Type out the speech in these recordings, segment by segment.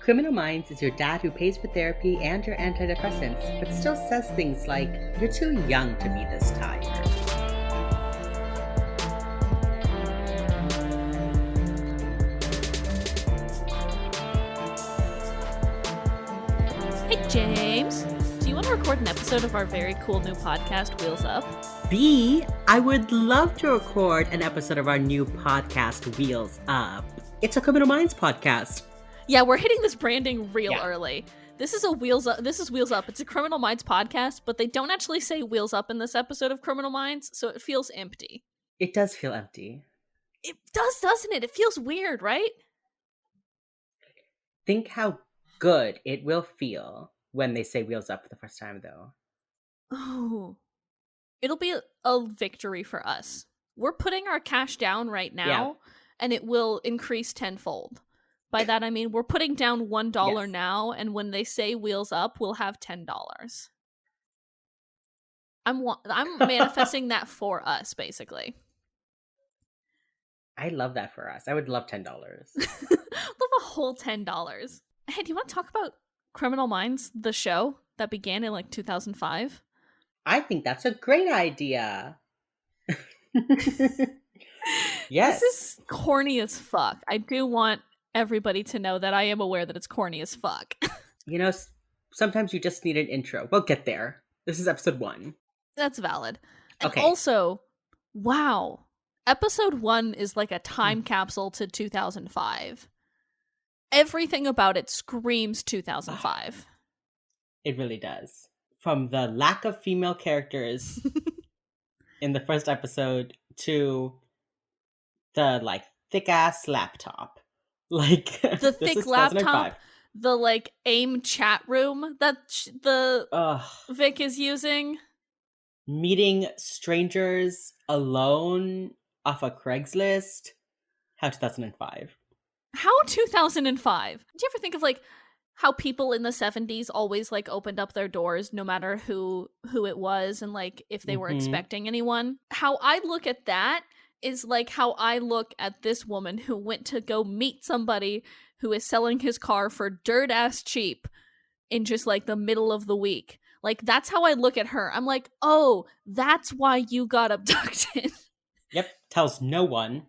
Criminal Minds is your dad who pays for therapy and your antidepressants, but still says things like, "You're too young to be this tired." Hey, James. Do you want to record an episode of our very cool new podcast, Wheels Up? B, I would love to record an episode of our new podcast, Wheels Up. It's a Criminal Minds podcast. Yeah, we're hitting this branding real early. This is Wheels Up. It's a Criminal Minds podcast, but they don't actually say Wheels Up in this episode of Criminal Minds, so it feels empty. It does feel empty. It does, doesn't it? It feels weird, right? Think how good it will feel when they say Wheels Up for the first time, though. Oh, it'll be a victory for us. We're putting our cash down right now, and it will increase tenfold. By that, I mean we're putting down $1 now, and when they say Wheels Up, we'll have $10. I'm manifesting that for us, basically. I love that for us. I would love $10. Love a whole $10. Hey, do you want to talk about Criminal Minds, the show that began in 2005? I think that's a great idea. Yes. This is corny as fuck. I do want everybody to know that I am aware that it's corny as fuck. You know, sometimes you just need an intro. We'll get there. This is episode 1. That's valid. And okay. Also, wow. Episode 1 is like a time capsule to 2005. Everything about it screams 2005. It really does. From the lack of female characters in the first episode to the thick-ass laptop. The thick laptop, the AIM chat room that Vic is using. Meeting strangers alone off a Craigslist. How 2005. How 2005? Do you ever think of how people in the 70s always opened up their doors no matter who it was and if they were expecting anyone? How I look at that is how I look at this woman who went to go meet somebody who is selling his car for dirt ass cheap in just the middle of the week. That's how I look at her. I'm like, oh, that's why you got abducted. Yep, tells no one.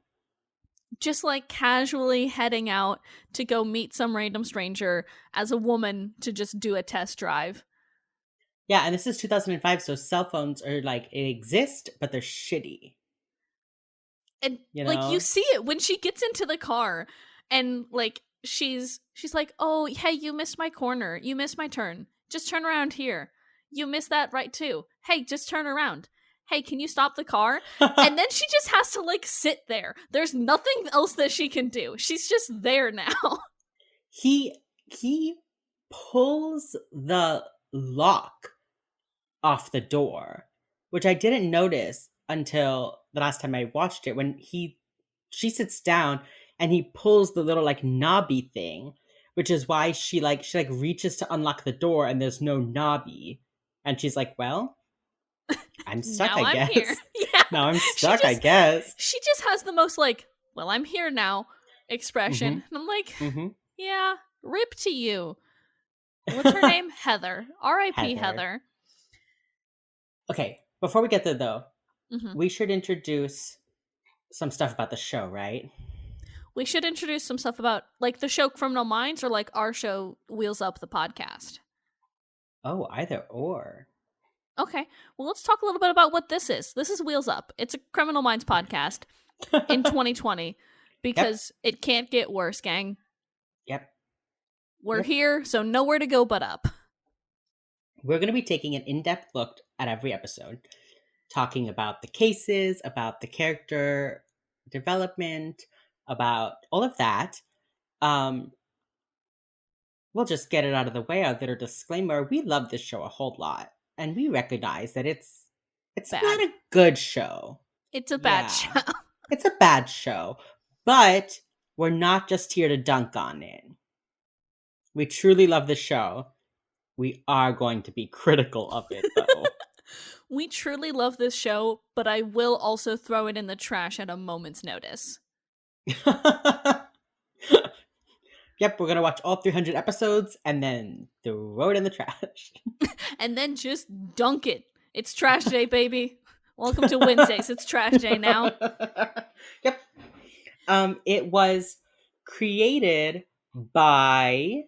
Just casually heading out to go meet some random stranger as a woman to just do a test drive. Yeah, and this is 2005, so cell phones are they exist, but they're shitty. And you see it when she gets into the car and she's like, oh, hey, you missed my corner. You missed my turn. Just turn around here. You missed that right too. Hey, just turn around. Hey, can you stop the car? And then she just has to sit there. There's nothing else that she can do. She's just there now. He pulls the lock off the door, which I didn't notice until the last time I watched it, when she sits down and he pulls the little knobby thing, which is why she reaches to unlock the door and there's no knobby, and she's like, well, I'm stuck, I guess. Here. Yeah. Now I'm stuck, I guess. She just has the most well, I'm here now expression. And I'm like, yeah, rip to you. What's her name? Heather. R.I.P. Heather. Okay, before we get there though, we should introduce some stuff about the show, right? We should introduce some stuff about the show Criminal Minds or our show Wheels Up, the podcast. Oh, either or. Okay, well, let's talk a little bit about what this is. This is Wheels Up. It's a Criminal Minds podcast in 2020 because it can't get worse, gang. Yep. We're here, so nowhere to go but up. We're going to be taking an in-depth look at every episode, talking about the cases, about the character development, about all of that. We'll just get it out of the way. Our little disclaimer: we love this show a whole lot. And we recognize that it's not a good show. It's a bad show. It's a bad show. But we're not just here to dunk on it. We truly love the show. We are going to be critical of it, though. We truly love this show, but I will also throw it in the trash at a moment's notice. Yep, we're gonna watch all 300 episodes and then throw it in the trash. And then just dunk it. It's trash day, baby. Welcome to Wednesdays. It's trash day now. Yep. It was created by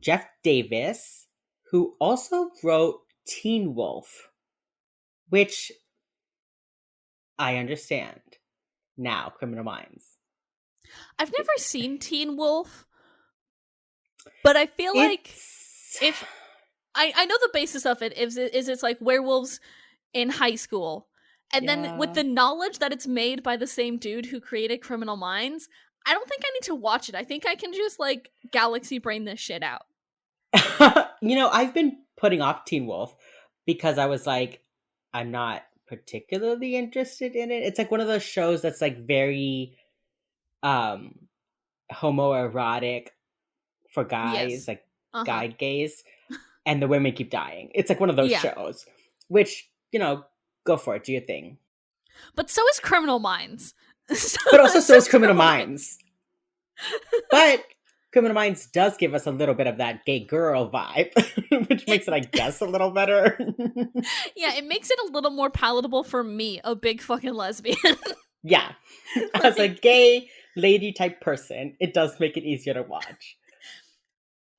Jeff Davis, who also wrote Teen Wolf, which I understand now. Criminal Minds. I've never seen Teen Wolf, but I feel like It's if I know the basis of it is it's like werewolves in high school. And then with yeah. the knowledge that it's made by the same dude who created Criminal Minds, I don't think I need to watch it. I think I can just like galaxy brain this shit out. I've been putting off Teen Wolf because I was like, I'm not particularly interested in it. It's like one of those shows that's like very um homoerotic for guys, Yes. like Uh-huh. guy gays, and the women keep dying. It's like one of those Yeah. shows, which, go for it, do your thing. But so is Criminal Minds. But also so So is is Criminal Criminal Minds. But Criminal Minds does give us a little bit of that gay girl vibe, which makes it, I guess, a little better. Yeah, it makes it a little more palatable for me, a big fucking lesbian. Yeah. As a Like, gay lady type person, it does make it easier to watch.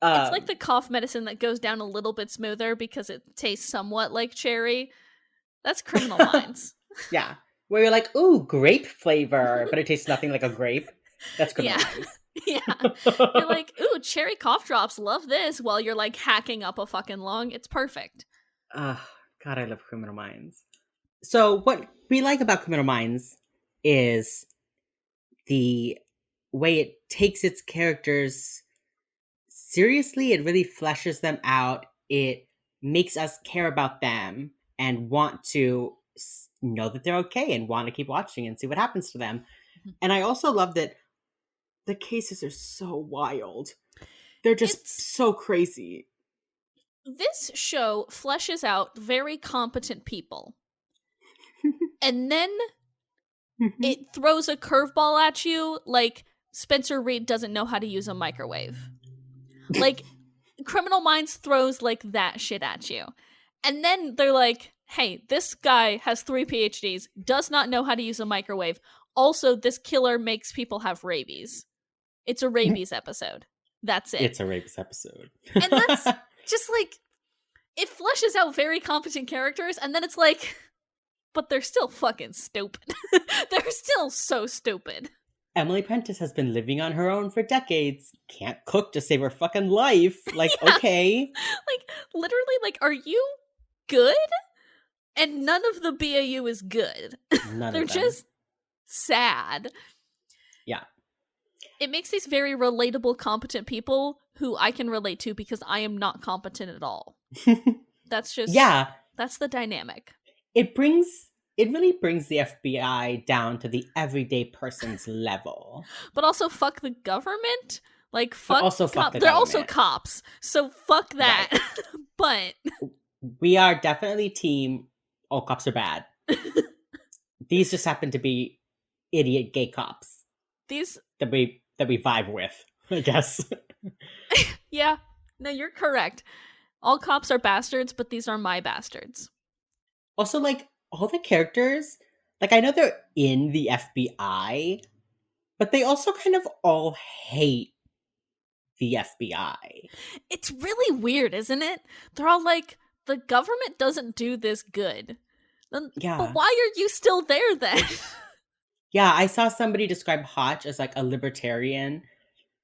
it's like Um the cough medicine that goes down a little bit smoother because it tastes somewhat like cherry. That's Criminal Minds. yeah. Where you're like, ooh, grape flavor, but it tastes nothing like a grape. That's Criminal Yeah. Minds. Yeah. You're like, ooh, cherry cough drops, love this, while you're like hacking up a fucking lung. It's perfect. God, I love Criminal Minds. So what we like about Criminal Minds is the way it takes its characters seriously. It really fleshes them out. It makes us care about them and want to know that they're okay and want to keep watching and see what happens to them. And I also love that the cases are so wild. They're just It's so crazy. This show fleshes out very competent people. And then it throws a curveball at you like Spencer Reid doesn't know how to use a microwave. Like Criminal Minds throws like that shit at you. And then they're like, hey, this guy has 3 PhDs, does not know how to use a microwave. Also, this killer makes people have rabies. It's a rabies episode. That's it. It's a rapist episode. And that's just like, it fleshes out very competent characters, and then it's like, but they're still fucking stupid. They're still so stupid. Emily Prentice has been living on her own for decades. Can't cook to save her fucking life. Like, Yeah. okay. Like, literally, like, are you good? And none of the BAU is good. None They're of them. just sad. Yeah. It makes these very relatable, competent people who I can relate to because I am not competent at all. That's just, Yeah. that's the dynamic. It really brings the FBI down to the everyday person's level. But also, fuck the government. Like, But fuck. also fuck the They're also government. cops, so fuck that. Right. But We are definitely team all cops are bad. These just happen to be idiot gay cops these, that we vibe with, I guess. yeah, no, you're correct. All cops are bastards, but these are my bastards. Also, like, all the characters, like, I know they're in the FBI, but they also kind of all hate the FBI. It's really weird, isn't it? They're all like, the government doesn't do this good. Then, Yeah. but why are you still there then? Yeah, I saw somebody describe Hotch as like a libertarian.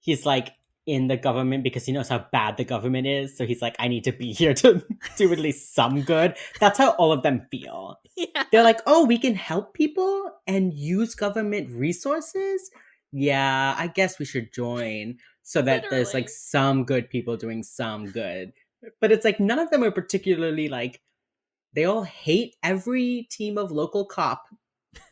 He's like in the government because he knows how bad the government is. So he's like, I need to be here to do at least some good. That's how all of them feel. Yeah. They're like, oh, we can help people and use government resources? Yeah, I guess we should join so that there's like Literally. some good people doing some good. But it's like none of them are particularly like, they all hate every team of local cop.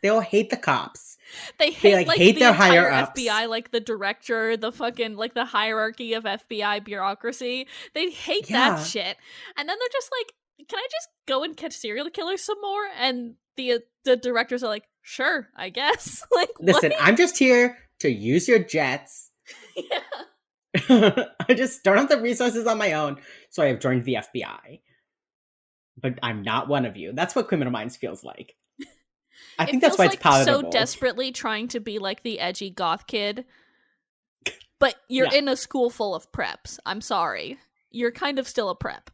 They all hate the cops. They hate like hate the their entire higher ups. FBI, like the director, the fucking like the hierarchy of FBI bureaucracy. They hate Yeah. that shit. And then they're just like, can I just go and catch serial killers some more? And the directors are like, sure, I guess. Like, Listen, what? I'm just here to use your jets Yeah. I just don't have the resources on my own, so I have joined the FBI. But I'm not one of you. That's what Criminal Minds feels like. I It think that's why feels it's like so palatable. desperately trying to be like the edgy goth kid, but you're Yeah. in a school full of preps. I'm sorry. You're kind of still a prep.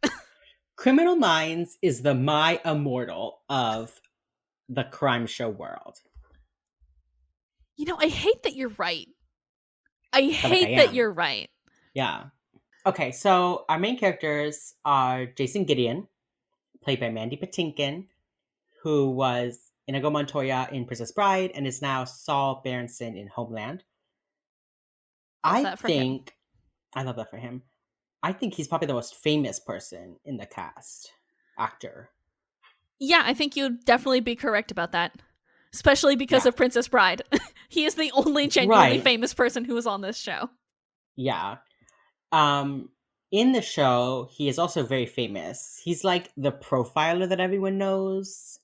Criminal Minds is the My Immortal of the crime show world. I hate that you're right. I But like I hate that am. you're right. Yeah. Okay, so our main characters are Jason Gideon, played by Mandy Patinkin, who was Inigo Montoya in Princess Bride and is now Saul Berenson in Homeland. Love I that for him. think I love that for him. I think he's probably the most famous person in the cast. Actor. Yeah, I think you'd definitely be correct about that. Especially because Yeah. of Princess Bride. He is the only genuinely Right. famous person who is on this show. Yeah. Um in the show, he is also very famous. He's like the profiler that everyone knows.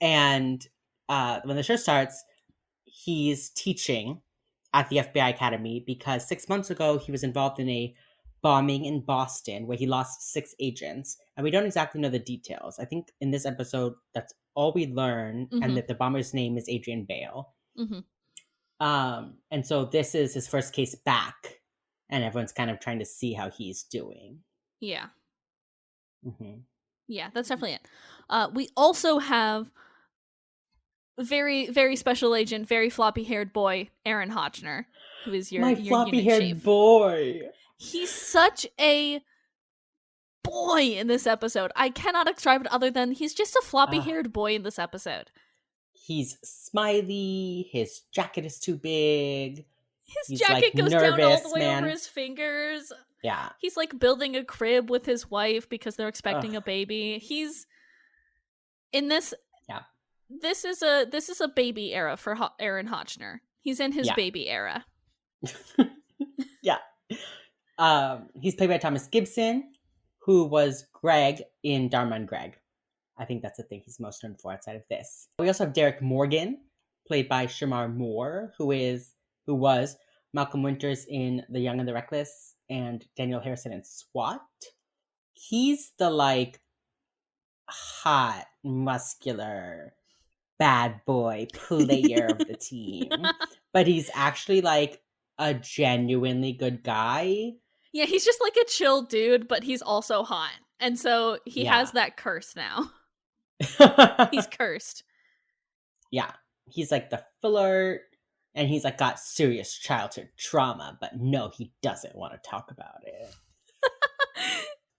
And when the show starts, he's teaching at the FBI Academy because 6 months ago he was involved in a bombing in Boston where he lost 6 agents. And we don't exactly know the details. I think in this episode, that's all we learn, and Mm-hmm. that the bomber's name is Adrian Bale. Mm-hmm. And so this is his first case back, and everyone's kind of trying to see how he's doing. Yeah. Hmm. Yeah, that's definitely it. We also have very, very special agent, very floppy haired boy, Aaron Hotchner, who is your My floppy unit haired chief. boy. He's such a boy in this episode. I cannot describe it other than he's just a floppy Uh, haired boy in this episode. he's smiley. His jacket is too big. His He's like jacket goes down all the nervous, way over man. his fingers. Yeah. He's like building a crib with his wife because they're Ugh. expecting a baby. He's in this. Yeah. This is a baby era for Aaron Hotchner. He's in his Yeah. baby era. Yeah. He's played by Thomas Gibson, who was Greg in Dharma and Greg. I think that's the thing he's most known for outside of this. We also have Derek Morgan, played by Shamar Moore, who was Malcolm Winters in The Young and the Reckless and Daniel Harrison in SWAT. He's the like hot, muscular, bad boy player of the team. But he's actually like a genuinely good guy. Yeah, he's just like a chill dude, but he's also hot. And so he has Yeah. that curse now. He's cursed. Yeah. He's like the flirt, and he's like got serious childhood trauma, but no, he doesn't want to talk about it.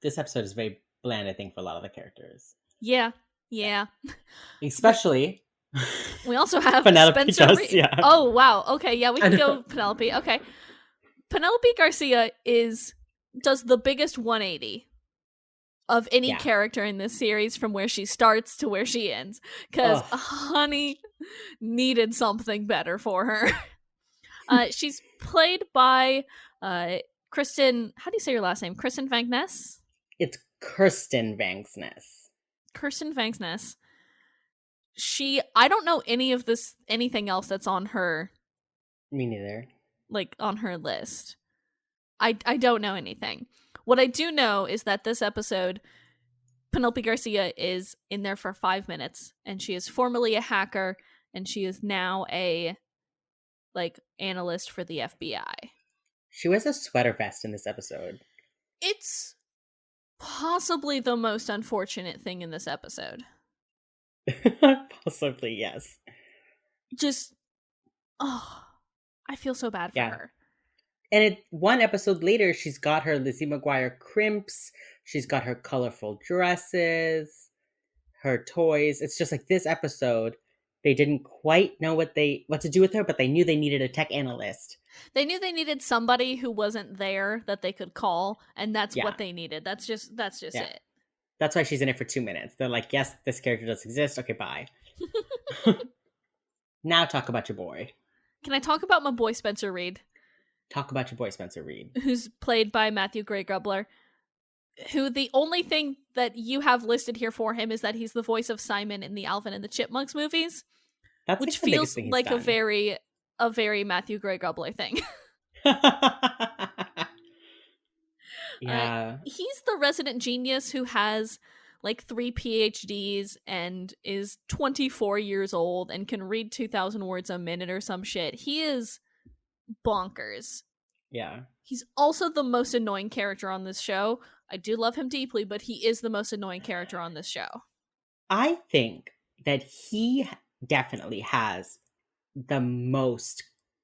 This episode is very bland, I think, for a lot of the characters. Yeah. Yeah. Especially We also have Penelope Spencer does, Reed. yeah. Oh, wow. Okay, yeah, we I can know. go Penelope. Okay. Penelope Garcia does the biggest 180 of any Yeah. character in this series from where she starts to where she ends. Because Ugh. honey needed something better for her. She's played by Kristen. How do you say your last name? Kristen Vangsness? It's Kirsten Vangsness. Kirsten Vangsness. I don't know anything else that's on her, Me neither. like, on her list. I don't know anything. What I do know is that this episode, Penelope Garcia is in there for 5 minutes, and she is formerly a hacker, and she is now a, like, analyst for the FBI. She wears a sweater vest in this episode. It's possibly the most unfortunate thing in this episode. Possibly, yes. Just, oh, I feel so bad for her. And one episode later, she's got her Lizzie McGuire crimps. She's got her colorful dresses, her toys. It's just like this episode, they didn't quite know what to do with her, but they knew they needed a tech analyst. They knew they needed somebody who wasn't there that they could call, and that's Yeah. what they needed. That's just Yeah. it. That's why she's in it for 2 minutes. They're like, yes, this character does exist. Okay, bye. Now talk about your boy. Can I talk about my boy Spencer Reed? Talk about your boy Spencer Reed. Who's played by Matthew Gray Grubler, who the only thing that you have listed here for him is that he's the voice of Simon in the Alvin and the Chipmunks movies, That's which like the biggest feels thing he's like done. a very Matthew Gray Grubler thing. Uh, Yeah. he's the resident genius who has like 3 PhDs and is 24 years old and can read 2,000 words a minute or some shit. He is bonkers. Yeah. He's also the most annoying character on this show. I do love him deeply, but he is the most annoying character on this show. I think that he definitely has the most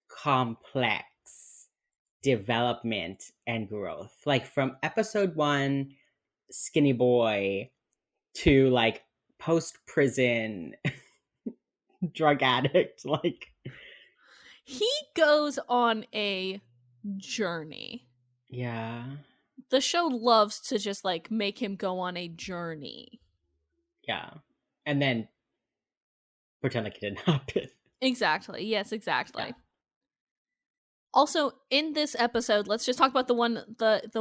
complex development and growth. Like from episode 1, skinny boy, to like post prison drug addict. Like, He goes on a journey. yeah. The show loves to just like make him go on a journey. Yeah. And then pretend like it didn't happen. Exactly. Yes, Yeah. exactly. Also, in this episode, let's just talk about the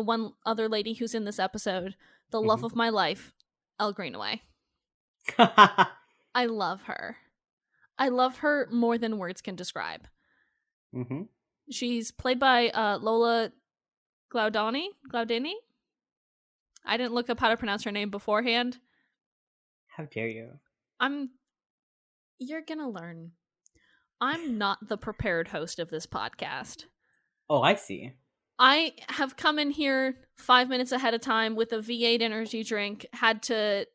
one other lady who's in this episode, the love Hmm. of my life, Elle Greenaway. I love her. I love her more than words can describe. Hmm. She's played by Lola Glaudini. I didn't look up how to pronounce her name beforehand. How dare you? I'm. You're gonna learn. I'm not the prepared host of this podcast. Oh, I see. I have come in here 5 minutes ahead of time with a V8 energy drink, had to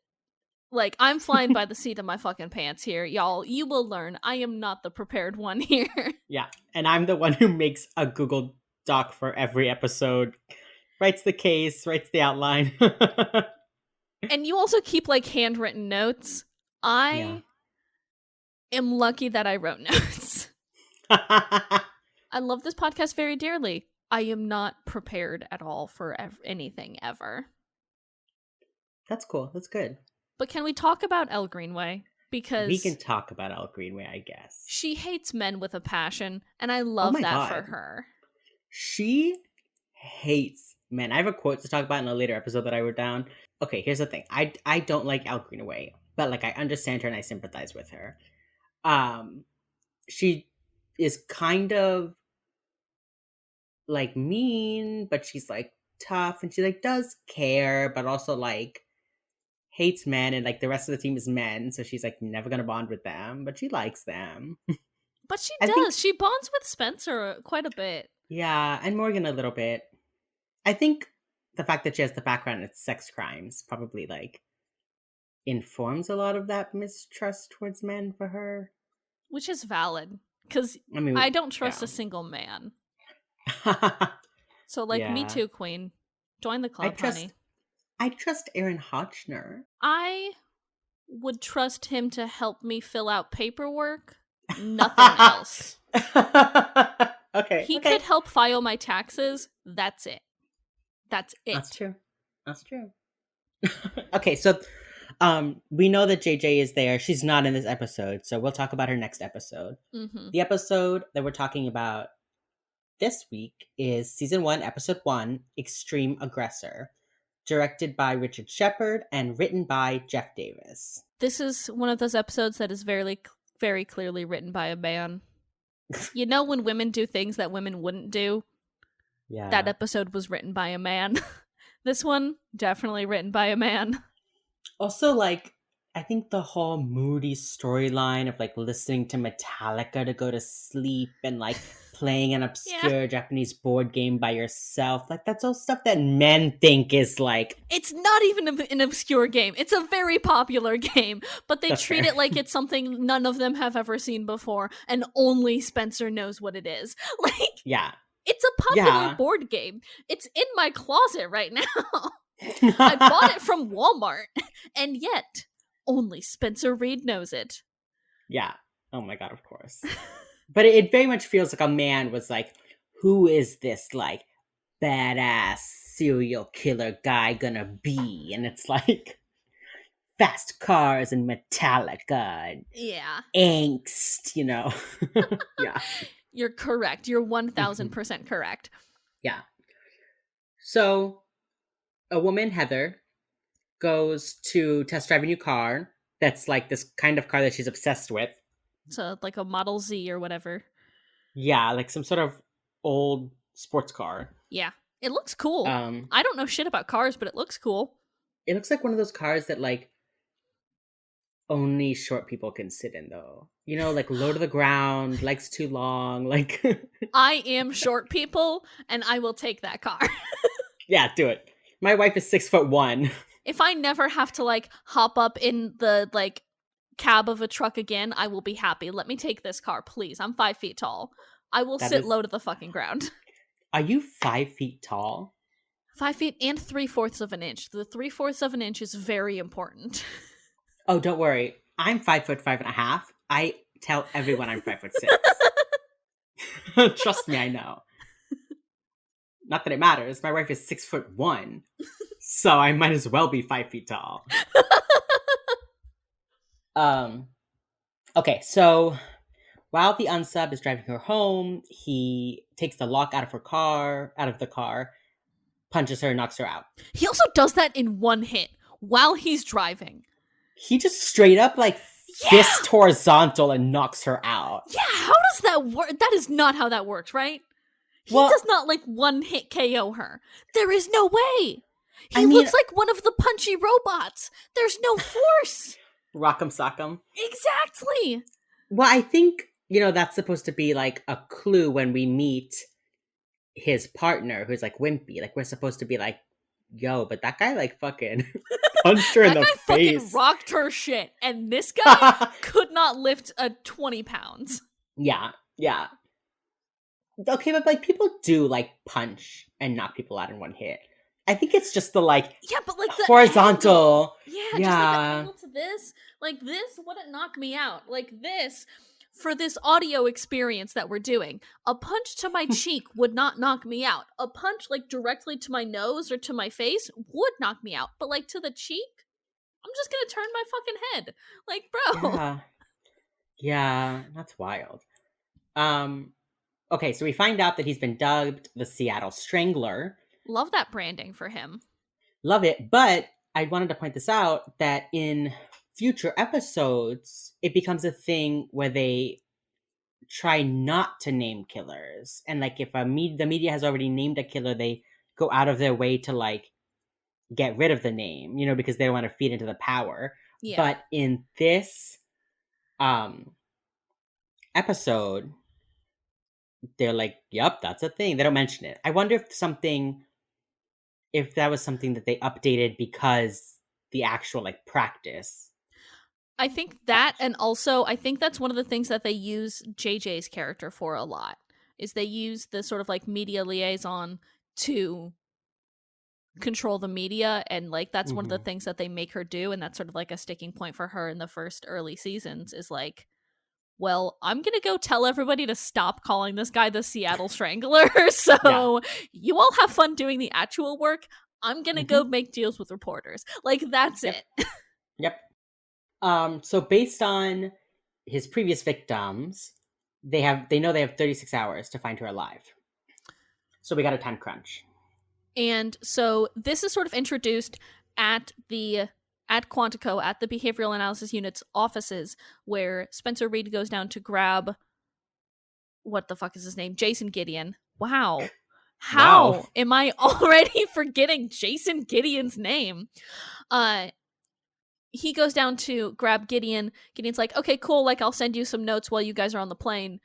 like, I'm flying by the seat of my fucking pants here, y'all. You will learn. I am not the prepared one here. Yeah. And I'm the one who makes a Google Doc for every episode, writes the case, writes the outline. And you also keep like handwritten notes. Yeah. I am lucky that I wrote notes. I love this podcast very dearly. I am not prepared at all for anything ever. That's cool. That's good. But can we talk about Elle Greenway? We can Because talk about Al Greenway, I guess. she hates men with a passion, and I Oh love my that for god. her. She hates men. I have a quote to talk about in a later episode that I wrote down. Okay, here's the thing. I don't like Al Greenway, but like I understand her and I sympathize with her. Um she is kind of like mean, but she's like tough and she like does care, but also like hates men and like the rest of the team is men, so she's like never gonna bond with them, but she likes them. But she I think does. She bonds with Spencer quite a bit. yeah, and Morgan a little bit. I think the fact that she has the background in sex crimes probably like informs a lot of that mistrust towards men for her. Which is valid. Because I mean, I don't trust yeah. a single man. So, like, me Yeah. too, Queen. Join the I club, trust honey. I trust Aaron Hotchner. I would trust him to help me fill out paperwork. Nothing else. Okay, He okay. could help file my taxes. That's it. That's That's it. true. That's true. Okay, so we know that JJ is there. She's not in this episode, so we'll talk about her next episode. Mm-hmm. The episode that we're talking about this week is season 1, episode 1, Extreme Aggressor, directed by Richard Shepard and written by Jeff Davis. This is one of those episodes that is very clearly written by a man. You know when women do things that women wouldn't do? Yeah. That episode was written by a man. This one, definitely written by a man. Also, like, I think the whole moody storyline of like listening to Metallica to go to sleep and like playing an Yeah. obscure Japanese board game by yourself, like that's all stuff that men think is like. It's not even an obscure game. It's a very popular game, but they That's treat fair. it like it's something none of them have ever seen before, and only Spencer knows what it is. Like, Yeah. it's a popular Yeah. board game. It's in my closet right now. I bought it from Walmart, and yet only Spencer Reed knows it. Yeah. Oh my god, of course. But it very much feels like a man was like, who is this like badass serial killer guy gonna be? And it's like fast cars and Metallica and Yeah. angst, you know. Yeah. You're correct. You're Mhm. 1000% correct. Yeah. So a woman, Heather, goes to test drive a new car that's like this kind of car that she's obsessed with. So, like a Model Z or whatever. Yeah, like some sort of old sports car. Yeah. It looks cool. Um, I don't know shit about cars, but it looks cool. it looks like one of those cars that like only short people can sit in, though. You know, like low to the ground, legs too long, like I am short people, and I will take that car. yeah, do it. My wife is 6'1". If I never have to like hop up in the like cab of a truck again, I will be happy. Let me take this car, please. I'm 5 feet tall. I will That sit is. low to the fucking ground. Are you 5 feet tall? 5 feet and 3/4 of an inch. The 3/4 of an inch is very important. Oh, don't worry. I'm 5'5" and a half. I tell everyone I'm 5'6". Trust me, I know. Not that it matters. My wife is 6'1", so I might as well be 5 feet tall. Um. Okay, so while the unsub is driving her home, he takes the lock out of the car, punches her, and knocks her out. He also does that in one hit while he's driving. He just straight up like Yeah! fist horizontal and knocks her out. Yeah, how does that work? That is not how that works, right? He Well, does not like one hit KO her. There is no way. I He mean, looks like one of the punchy robots. There's no force. rock'em sock'em. Exactly. Well, I think, that's supposed to be like a clue when we meet his partner who's like wimpy. Like we're supposed to be like, yo, but that guy like fucking punched her in That the guy fucking face. rocked her shit, and this guy could not lift a 20 pounds. Yeah, yeah. Okay, but like people do like punch and knock people out in one hit. I think it's just the like Yeah, but like the horizontal. angle. Yeah, just like the Yeah. angle to this. Like this wouldn't knock me out. Like this, for this audio experience that we're doing, a punch to my cheek would not knock me out. A punch like directly to my nose or to my face would knock me out. But like to the cheek, I'm just gonna turn my fucking head. Like, bro. Yeah. Yeah, that's wild. Okay, so we find out that he's been dubbed the Seattle Strangler. Love that branding for him. Love it, but I wanted to point this out that in future episodes, it becomes a thing where they try not to name killers. And like if the media has already named a killer, they go out of their way to like get rid of the name, because they don't want to feed into the power. Yeah. But in this episode, they're like, yep, that's a thing. They don't mention it. I wonder if that was something that they updated because the actual like practice. I think that, and also I think that's one of the things that they use JJ's character for a lot, is they use the sort of like media liaison to control the media, and like that's one of the things that they make her do, and that's sort of like a sticking point for her in the first early seasons is like, well, I'm gonna go tell everybody to stop calling this guy the Seattle Strangler, so you all have fun doing the actual work. I'm gonna go make deals with reporters. Like, that's it. Yep. So based on his previous victims, they know they have 36 hours to find her alive. So we got a time crunch. And so this is sort of introduced at Quantico, at the Behavioral Analysis Unit's offices, where Spencer Reed goes down to grab, what the fuck is his name? Jason Gideon. Wow. How am I already forgetting Jason Gideon's name? He goes down to grab Gideon. Gideon's like, okay, cool, like I'll send you some notes while you guys are on the plane.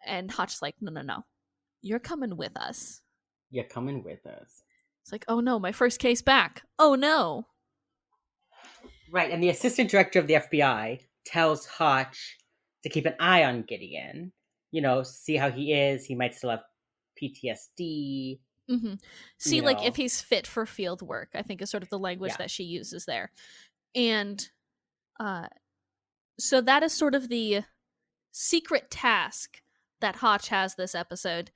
And Hotch is like, no. You're coming with us. You're coming with us. It's like, oh no, my first case back. Oh no. Right, and the assistant director of the FBI tells Hotch to keep an eye on Gideon. See how he is. He might still have PTSD. See, like, if he's fit for field work, I think is sort of the language that she uses there. And so that is sort of the secret task that Hotch has this episode,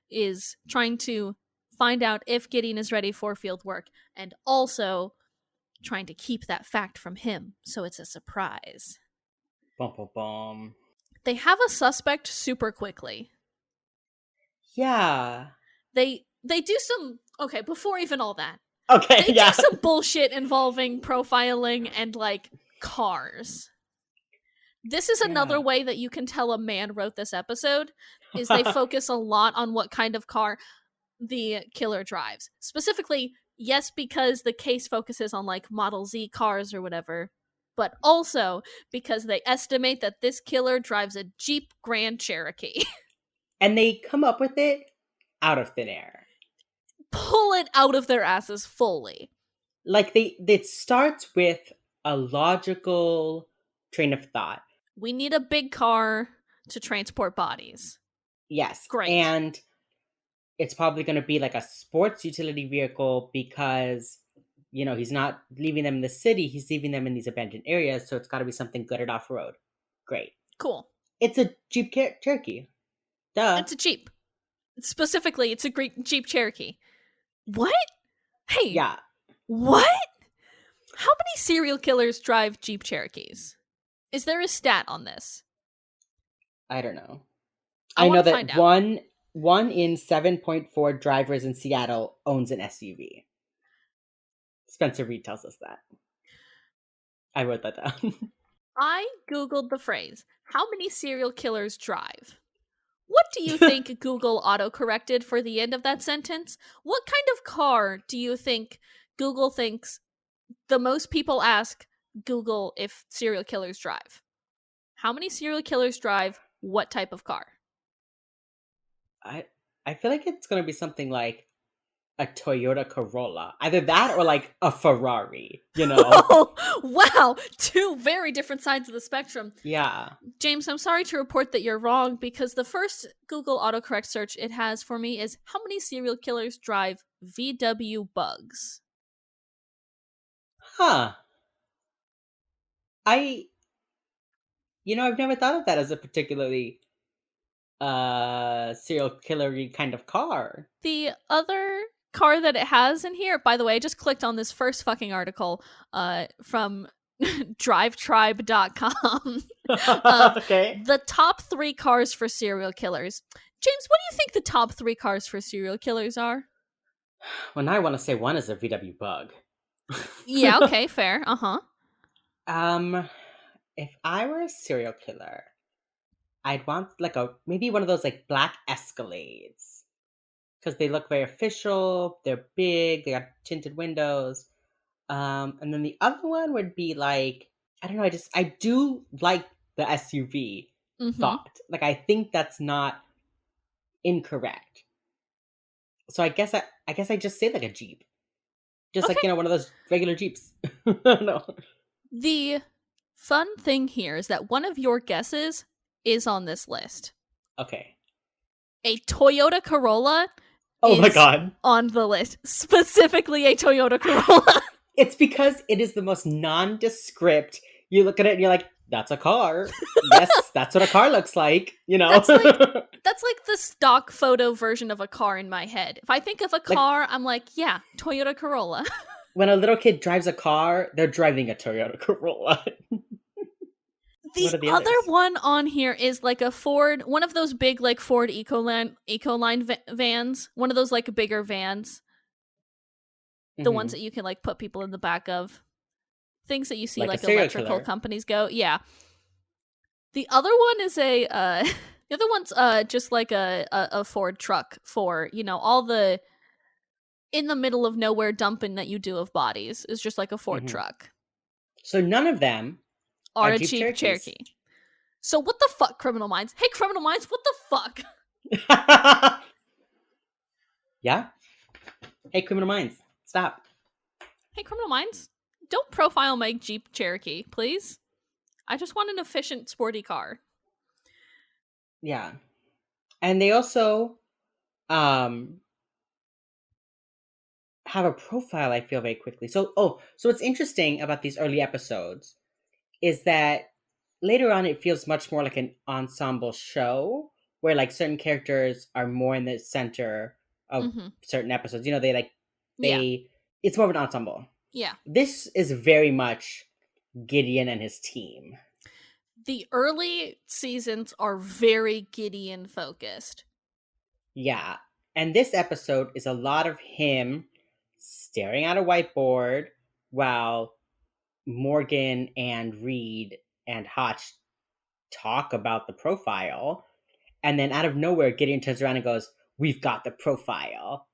is trying to find out if Gideon is ready for field work, and also trying to keep that fact from him, so it's a surprise. Bum, bum, bum. They have a suspect super quickly. Yeah. They do some... Okay, before even all that. Okay, they do some bullshit involving profiling and, like, cars. This is another way that you can tell a man wrote this episode, is they focus a lot on what kind of car... the killer drives. Specifically, yes, because the case focuses on like Model Z cars or whatever, but also because they estimate that this killer drives a Jeep Grand Cherokee. And they come up with it out of thin air. Pull it out of their asses fully. Like it starts with a logical train of thought. We need a big car to transport bodies. Yes. Great. And it's probably going to be like a sports utility vehicle because, he's not leaving them in the city, he's leaving them in these abandoned areas. So it's got to be something good at off road. Great. Cool. It's a Jeep Cherokee. Duh. It's a Jeep. Specifically, it's a great Jeep Cherokee. What? Hey, Yeah. what? How many serial killers drive Jeep Cherokees? Is there a stat on this? I don't know. I I know want to find that out. one in 7.4 drivers in Seattle owns an SUV. Spencer Reed tells us that. I wrote that down. I googled the phrase, how many serial killers drive? What do you think Google autocorrected for the end of that sentence? What kind of car do you think Google thinks the most people ask Google if serial killers drive? How many serial killers drive what type of car? I I feel like it's gonna be something like a Toyota Corolla. Either that or like a Ferrari, Oh, wow. Two very different sides of the spectrum. Yeah. James, I'm sorry to report that you're wrong because the first Google autocorrect search it has for me is how many serial killers drive VW bugs? Huh. I I've never thought of that as a particularly serial killery kind of car. The other car that it has in here, by the way, I just clicked on this first fucking article from drivetribe.com of Okay. the top 3 cars for serial killers. James, what do you think the top 3 cars for serial killers are? Well, now I want to say one is a VW Bug. Yeah, okay, fair. Uh-huh. um, if I were a serial killer, I'd want like maybe one of those like black Escalades because they look very official. They're big. They got tinted windows. And then the other one would be like I don't know. I do like the SUV Mhm. thought. Like I think that's not incorrect. So I guess I just say like a Jeep, just like Okay. one of those regular Jeeps. No. The fun thing here is that one of your guesses is on this list. Okay. A Toyota Corolla Oh my is god. on the list. Specifically a Toyota Corolla. It's because it is the most nondescript. You look at it and you're like, that's a car. Yes, that's what a car looks like, That's like the stock photo version of a car in my head. If I think of a Like car, I'm like, yeah, Toyota Corolla. when a little kid drives a car, they're driving a Toyota Corolla. The What are the other others? one on here is like a Ford, one of those big like Ford Ecoline vans, one of those like bigger vans, the ones Hmm. that you can like put people in the back of. Things that you see Like a like serial electrical killer. companies go. Yeah. The other one is a the other one's just like a Ford truck for, all the in the middle of nowhere dumping that you do of bodies is just like a Ford Hmm. truck So none of them or are a Jeep Jeep Cherokees. Cherokee. So what the fuck, Criminal Minds? Hey, Criminal Minds, what the fuck? Yeah. Hey, Criminal Minds, stop. Hey, Criminal Minds, don't profile my Jeep Cherokee, please. I just want an efficient, sporty car. Yeah. And they also um have a profile, I feel, very quickly. So what's interesting about these early episodes is that later on it feels much more like an ensemble show where like certain characters are more in the center of Mm-hmm. certain episodes. Yeah. They it's more of an ensemble. Yeah. This is very much Gideon and his team. The early seasons are very Gideon focused. Yeah. And this episode is a lot of him staring at a whiteboard while Morgan and Reed and Hotch talk about the profile. And then out of nowhere, Gideon turns around and goes, we've got the profile.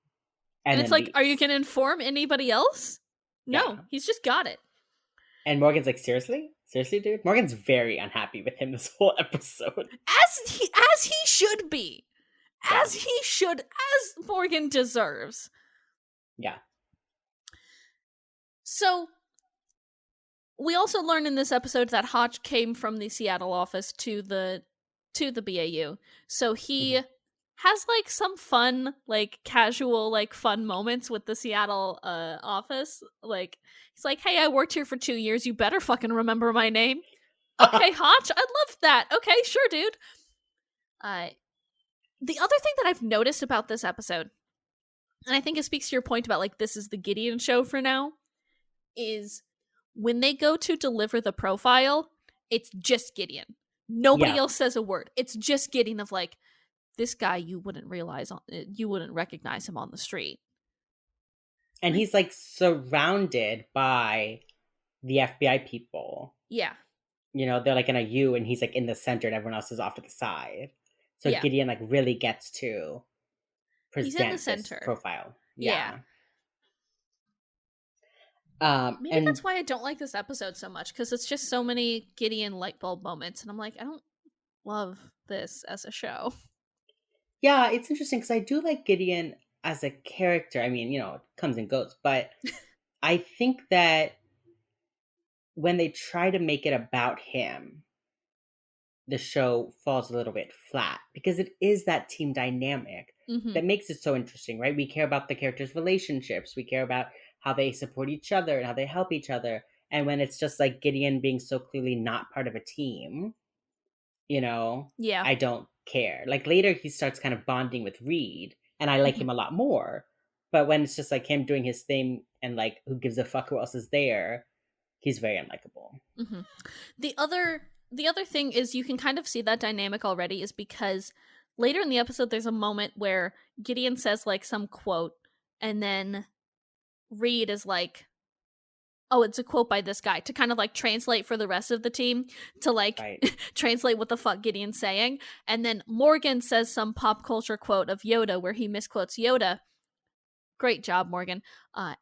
And And it's then like, are you leaves. going to inform anybody else? No, Yeah. he's just got it. And Morgan's like, seriously? Seriously, dude? Morgan's very unhappy with him this whole episode. As he should be. Yeah. As he should, as Morgan deserves. Yeah. So we also learn in this episode that Hotch came from the Seattle office to the BAU. So he Mhm. has like some fun, like casual, like fun moments with the Seattle office. Like he's like, "Hey, I worked here for 2 years. You better fucking remember my name." Okay, Hotch, I love that. Okay, sure, dude. Uh the other thing that I've noticed about this episode, and I think it speaks to your point about like this is the Gideon show for now, is when they go to deliver the profile, it's just Gideon. Nobody Yeah. else says a word. It's just Gideon of like, this guy you wouldn't recognize him on the street. And Like, he's like surrounded by the FBI people. yeah, They're like in a U and he's like in the center and everyone else is off to the side. So yeah. Gideon like really gets to He's in the present this center. profile. Yeah. Yeah. Maybe And that's why I don't like this episode so much, because it's just so many Gideon light bulb moments, and I'm like, I don't love this as a show. yeah, it's interesting because I do like Gideon as a character. I mean, it comes and goes, but I think that when they try to make it about him, the show falls a little bit flat because it is that team dynamic Mm-hmm. that makes it so interesting, right? We care about the characters' relationships, we care about how they support each other and how they help each other. And when it's just like Gideon being so clearly not part of a team, you know, Yeah. I don't care. Like later, he starts kind of bonding with Reed, and I like Mm-hmm. him a lot more. But when it's just like him doing his thing and like who gives a fuck who else is there, he's very unlikable. Mm-hmm. The other thing is you can kind of see that dynamic already is because later in the episode there's a moment where Gideon says like some quote and then Reed is like, oh, it's a quote by this guy to kind of like translate for the rest of the team to like Right. translate what the fuck Gideon's saying. And then Morgan says some pop culture quote of Yoda where he misquotes Yoda. Great job, Morgan.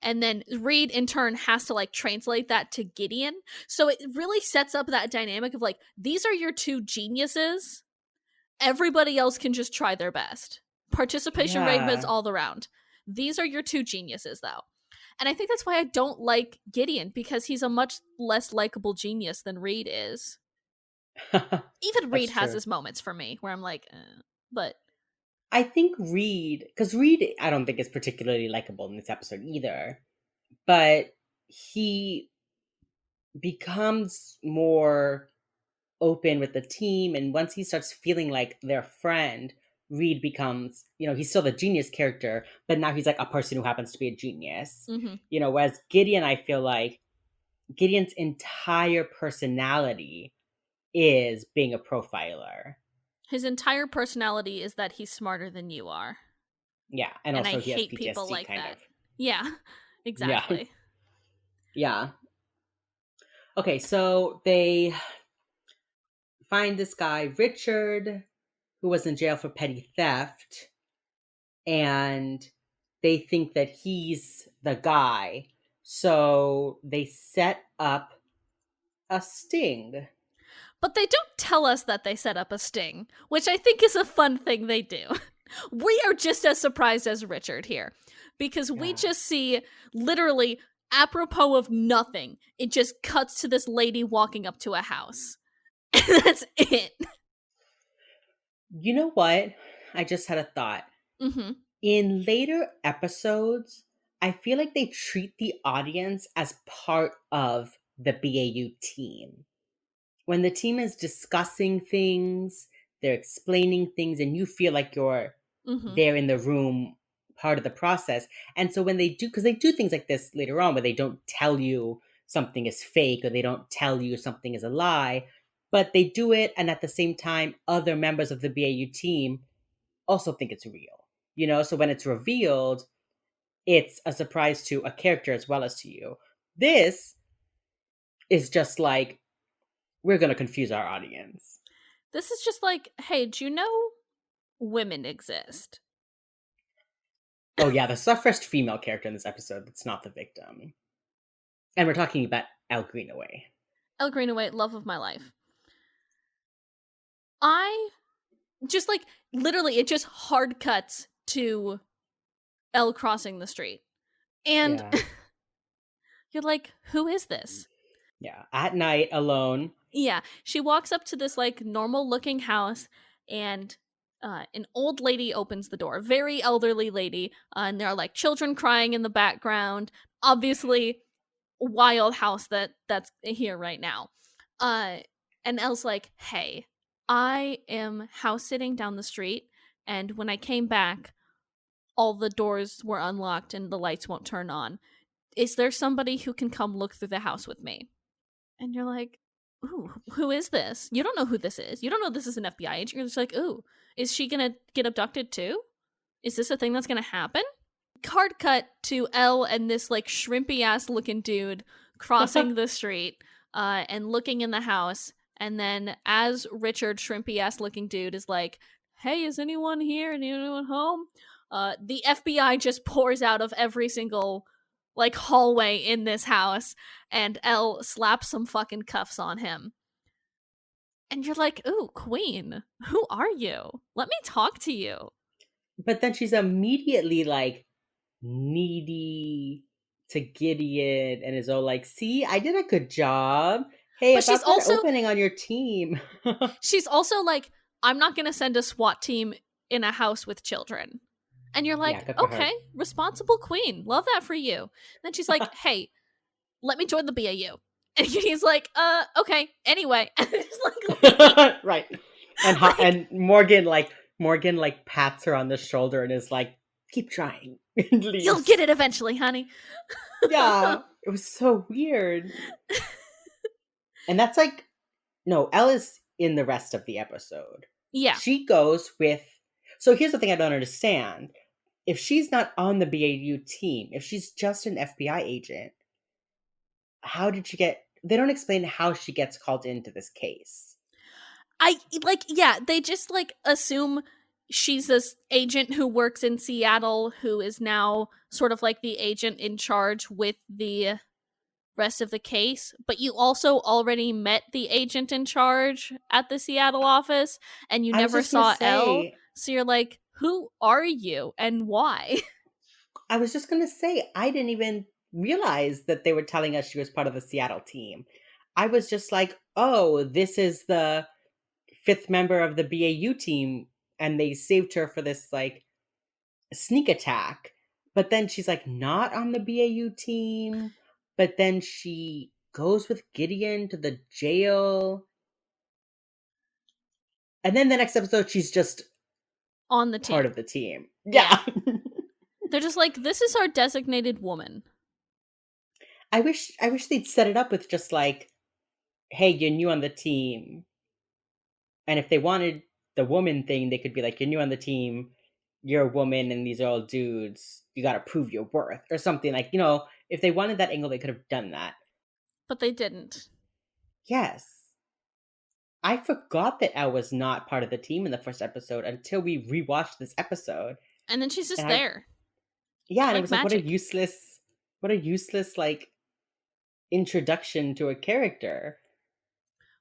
And then Reed in turn has to like translate that to Gideon. So it really sets up that dynamic of like, these are your two geniuses. Everybody else can just try their best. Participation rate is Yeah. all around. These are your two geniuses, though. And I think that's why I don't like Gideon, because he's a much less likable genius than Reed is. Even Reed That's has true. his moments for me where I'm like, but I think Reed, because Reed, I don't think is particularly likable in this episode either, but he becomes more open with the team. And once he starts feeling like their friend, Reed becomes, he's still the genius character, but now he's like a person who happens to be a genius. mhm. Whereas Gideon, I feel like Gideon's entire personality is being a profiler. His entire personality is that he's smarter than you are. Yeah. And And I also he has hate people PTSD, like kind that. of. Yeah, Yeah. exactly. Yeah. Okay. So they find this guy, Richard, who was in jail for petty theft, and they think that he's the guy. So they set up a sting. But they don't tell us that they set up a sting, which I think is a fun thing they do. We are just as surprised as Richard here because we Yeah. just see literally apropos of nothing. It just cuts to this lady walking up to a house. And that's it. You know what? I just had a thought. Mm-hmm. In later episodes, I feel like they treat the audience as part of the BAU team. When the team is discussing things, they're explaining things, and you feel like you're Mm-hmm. there in the room, part of the process. And so when they do, because they do things like this later on where they don't tell you something is fake or they don't tell you something is a lie, but they do it. And at the same time, other members of the BAU team also think it's real. So when it's revealed, it's a surprise to a character as well as to you. This is just like, we're going to confuse our audience. This is just like, hey, do you know women exist? Oh yeah, the first female character in this episode that's not the victim. And we're talking about Elle Greenaway. Elle Greenaway, love of my life. I just like literally it just hard cuts to Elle crossing the street. And Yeah. you're like, who is this? Yeah. At night, alone. Yeah, she walks up to this like normal looking house, and an old lady opens the door, very elderly lady, and there are like children crying in the background. Obviously, wild house that's here right now. Uh, and Elle's like, "Hey, I am house sitting down the street, and when I came back, all the doors were unlocked and the lights won't turn on. Is there somebody who can come look through the house with me?" And you're like, "Ooh, who is this?" You don't know who this is. You don't know this is an FBI agent. You're just like, "Ooh, is she gonna get abducted too? Is this a thing that's gonna happen?" Card cut to Elle and this like shrimpy ass looking dude crossing the street and looking in the house. And then as Richard, shrimpy ass looking dude, is like, "Hey, is anyone here? Anyone home?" The FBI just pours out of every single like hallway in this house, and Elle slaps some fucking cuffs on him. And you're like, "Ooh, Queen, who are you? Let me talk to you." But then she's immediately like needy to Gideon and is all like, see, I did a good job. Hey, But about that opening on your team. she's also like, "I'm not going to send a SWAT team in a house with children." And you're Yeah, like, good for her. "Okay, responsible queen. Love that for you." And then she's like, "Hey, let me join the BAU." And he's like, okay, anyway." And just like leave. Right. And Like, and Morgan pats her on the shoulder and is like, keep trying, and "You'll leaves. get it eventually, honey." Yeah. It was so weird. And that's like, no, Elle is in the rest of the episode. Yeah. She goes with, so here's the thing I don't understand. If she's not on the BAU team, if she's just an FBI agent, how did she get, they don't explain how she gets called into this case. I like, yeah, they just like assume she's this agent who works in Seattle who is now sort of like the agent in charge with the rest of the case, but you also already met the agent in charge at the Seattle office and you I was never just gonna saw Elle. say, So you're like, "Who are you and why?" I didn't even realize that they were telling us she was part of the Seattle team. I was just like, oh, this is the fifth member of the BAU team, and they saved her for this like sneak attack. But then she's like not on the BAU team. But then she goes with Gideon to the jail. And then the next episode, she's just On the part team. of the team. Yeah. Yeah. They're just like, "This is our designated woman." I wish they'd set it up with just like, hey, you're new on the team. And if they wanted the woman thing, they could be like, you're new on the team, you're a woman, and these are all dudes. You got to prove your worth or something. Like, if they wanted that angle, they could have done that. But they didn't. Yes. I forgot that Elle was not part of the team in the first episode until we rewatched this episode. And then she's just And I, there, yeah, and it like was like, what a magic. useless, like introduction to a character.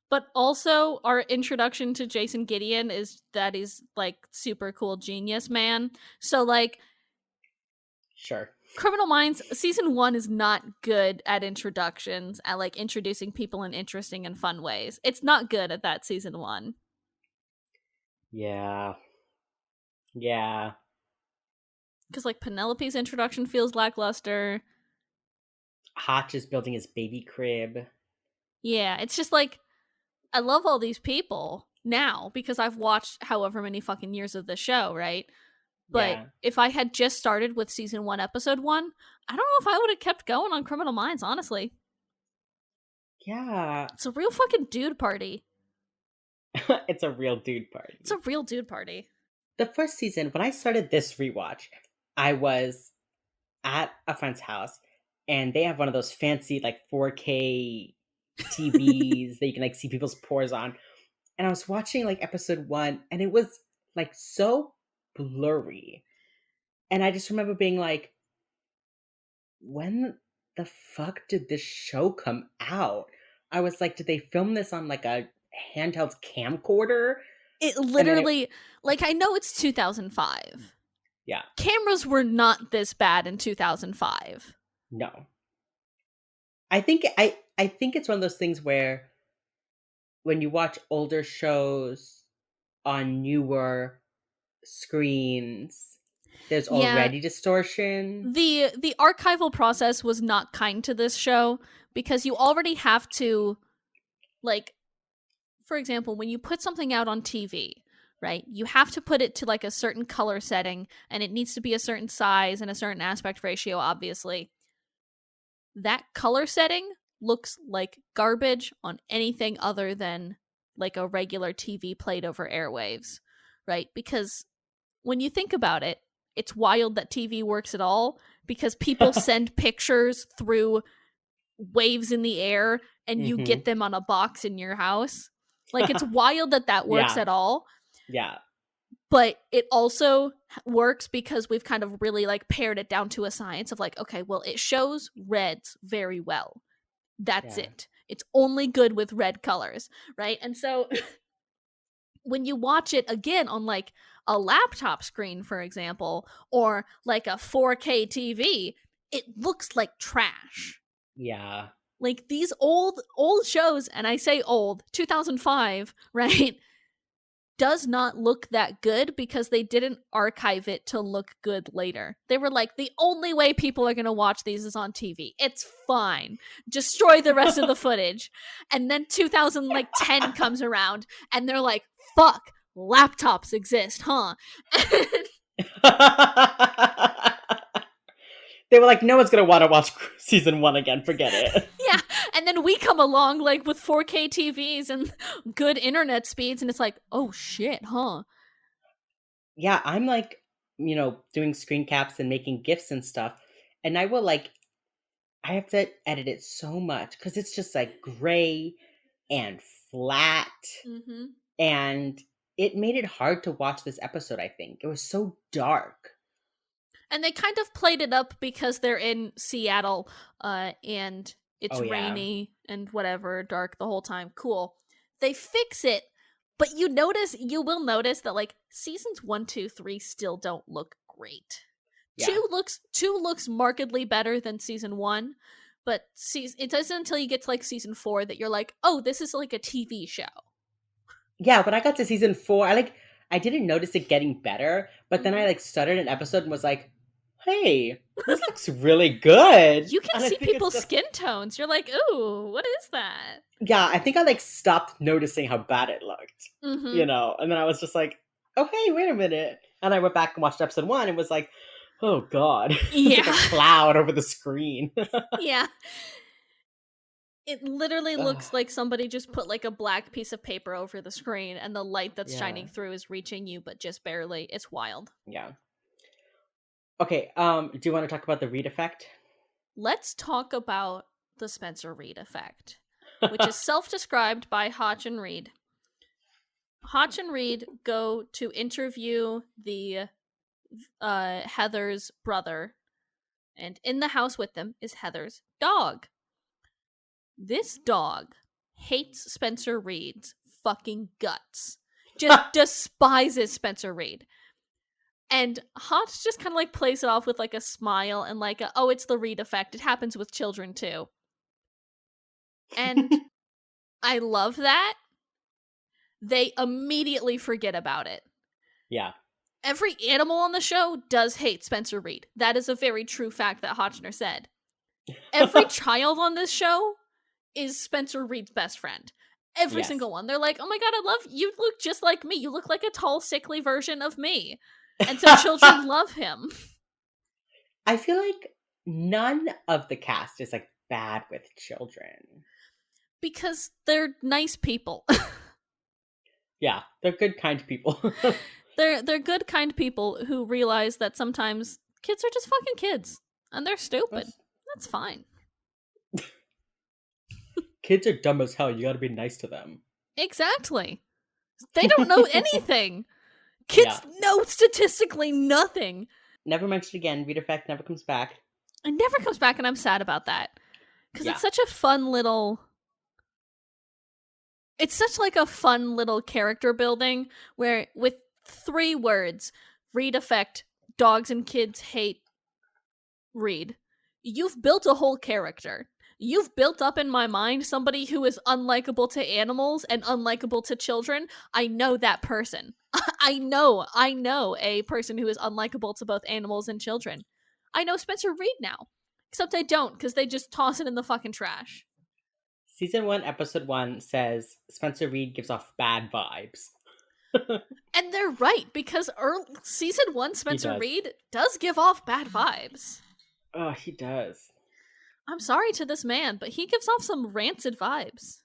But also, our introduction to Jason Gideon is that he's like super cool genius man. So, like, Sure. Criminal Minds season 1 is not good at introductions, at like introducing people in interesting and fun ways. It's not good at that season 1. Yeah. Yeah. Because like Penelope's introduction feels lackluster. Hotch is building his baby crib. Yeah, it's just like, I love all these people now because I've watched however many fucking years of the show, right? But Yeah. if I had just started with season 1, episode 1, I don't know if I would have kept going on Criminal Minds, honestly. Yeah. It's a real fucking dude party. It's a real dude It's party. a real dude party. The first season, when I started this rewatch, I was at a friend's house and they have one of those fancy like 4K TVs that you can like see people's pores on. And I was watching like episode 1 and it was like so blurry. And I just remember being like, when the fuck did this show come out? I was like, did they film this on like a handheld camcorder? It And then it, literally, like, I know it's 2005. yeah, Cameras were not this bad in 2005. no. I think it's one of those things where when you watch older shows on newer screens, there's Yeah, already distortion. the archival process was not kind to this show because you already have to, like, for example, when you put something out on TV, right? You have to put it to like a certain color setting and it needs to be a certain size and a certain aspect ratio, obviously. That color setting looks like garbage on anything other than like a regular TV played over airwaves, right? Because when you think about it, it's wild that TV works at all because people send pictures through waves in the air and you Hmm. get them on a box in your house. Like, it's wild that that works Yeah, at all, yeah, but it also works because we've kind of really like pared it down to a science of like, okay, well, it shows reds very well. That's yeah. it. It's only good with red colors, right? And so when you watch it again on like a laptop screen, for example, or like a 4K TV, it looks like trash. Yeah. Like these old shows, and I say old, 2005, right? Does not look that good because they didn't archive it to look good later. They were like, the only way people are going to watch these is on TV. It's fine. Destroy the rest of the footage. And then 2010 comes around and they're like, fuck, laptops exist, huh? They were like, no one's gonna want to watch season one again. Forget it. Yeah, and then we come along like with 4K TVs and good internet speeds and it's like, oh shit, huh? Yeah, I'm like, doing screen caps and making gifs and stuff, and I will like, I have to edit it so much because it's just like gray and flat, Mhm. and it made it hard to watch this episode. I think it was so dark. And they kind of played it up because they're in Seattle, and it's Oh yeah, rainy and whatever, dark the whole time. Cool. They fix it, but you will notice that like seasons 1, 2, 3 still don't look great. yeah, Two looks markedly better than season 1, but it doesn't until you get to like season 4 that you're like, oh, this is like a TV show. yeah. When I got to season four, I didn't notice it getting better, but then I Mhm. like started an episode and was like, hey, this looks really good, You can and I see think it's people's just skin tones. You're like, ooh, what is that? yeah, I think I like stopped noticing how bad it looked, Mm-hmm. and then I was just like, oh hey, wait a minute, and I went back and watched episode one and was like, oh god, it's like Yeah. a cloud over the screen. Yeah. It literally Ugh, looks like somebody just put like a black piece of paper over the screen and the light that's yeah, shining through is reaching you, but just barely. It's wild. yeah. Okay, do you want to talk about the read effect? Let's talk about the Spencer Reed effect, which is self described by Hotch and Reed. Hotch and Reed go to interview the Heather's brother, and in the house with them is Heather's dog. This dog hates Spencer Reed's fucking guts. Just despises Spencer Reed. And Hotch just kind of like plays it off with like a smile and like, oh, it's the Reed effect. It happens with children too. And I love that. They immediately forget about it. Yeah. Every animal on the show does hate Spencer Reed. That is a very true fact that Hotchner said. Every child on this show is Spencer Reed's best friend. Every Yes. single one. They're like, oh my god, I love you. You look just like me. You look like a tall, sickly version of me. And so children love him. I feel like none of the cast is like bad with children. Because they're nice people. Yeah, they're good, kind people. They're good, kind people who realize that sometimes kids are just fucking kids. And they're stupid. That's fine. Kids are dumb as hell. You gotta be nice to them. Exactly. They don't know anything. Yeah. Kids know statistically nothing. Never mentioned again. Read Effect never comes back. It never comes back, and I'm sad about that. Because Yeah. it's such a fun little... It's such like a fun little character building where with 3 words, read effect, dogs and kids hate read, you've built a whole character. You've built up in my mind somebody who is unlikable to animals and unlikable to children. I know that person. I know a person who is unlikable to both animals and children. I know Spencer Reed now. Except I don't, because they just toss it in the fucking trash. Season 1, episode 1 says Spencer Reed gives off bad vibes. And they're right, because season 1 He Spencer does. Reed does give off bad vibes. Oh, he does. I'm sorry to this man, but he gives off some rancid vibes.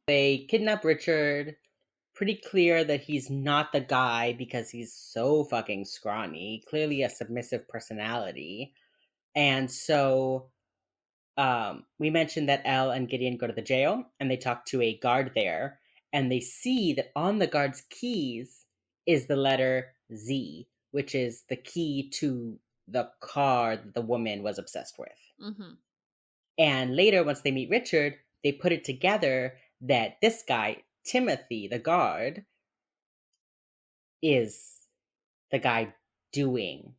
They kidnap Richard. Pretty clear that he's not the guy because he's so fucking scrawny. Clearly a submissive personality. And so we mentioned that Elle and Gideon go to the jail and they talk to a guard there. And they see that on the guard's keys is the letter Z, which is the key to the car that the woman was obsessed with. Mm-hmm. And later, once they meet Richard, they put it together that this guy, Timothy, the guard, is the guy doing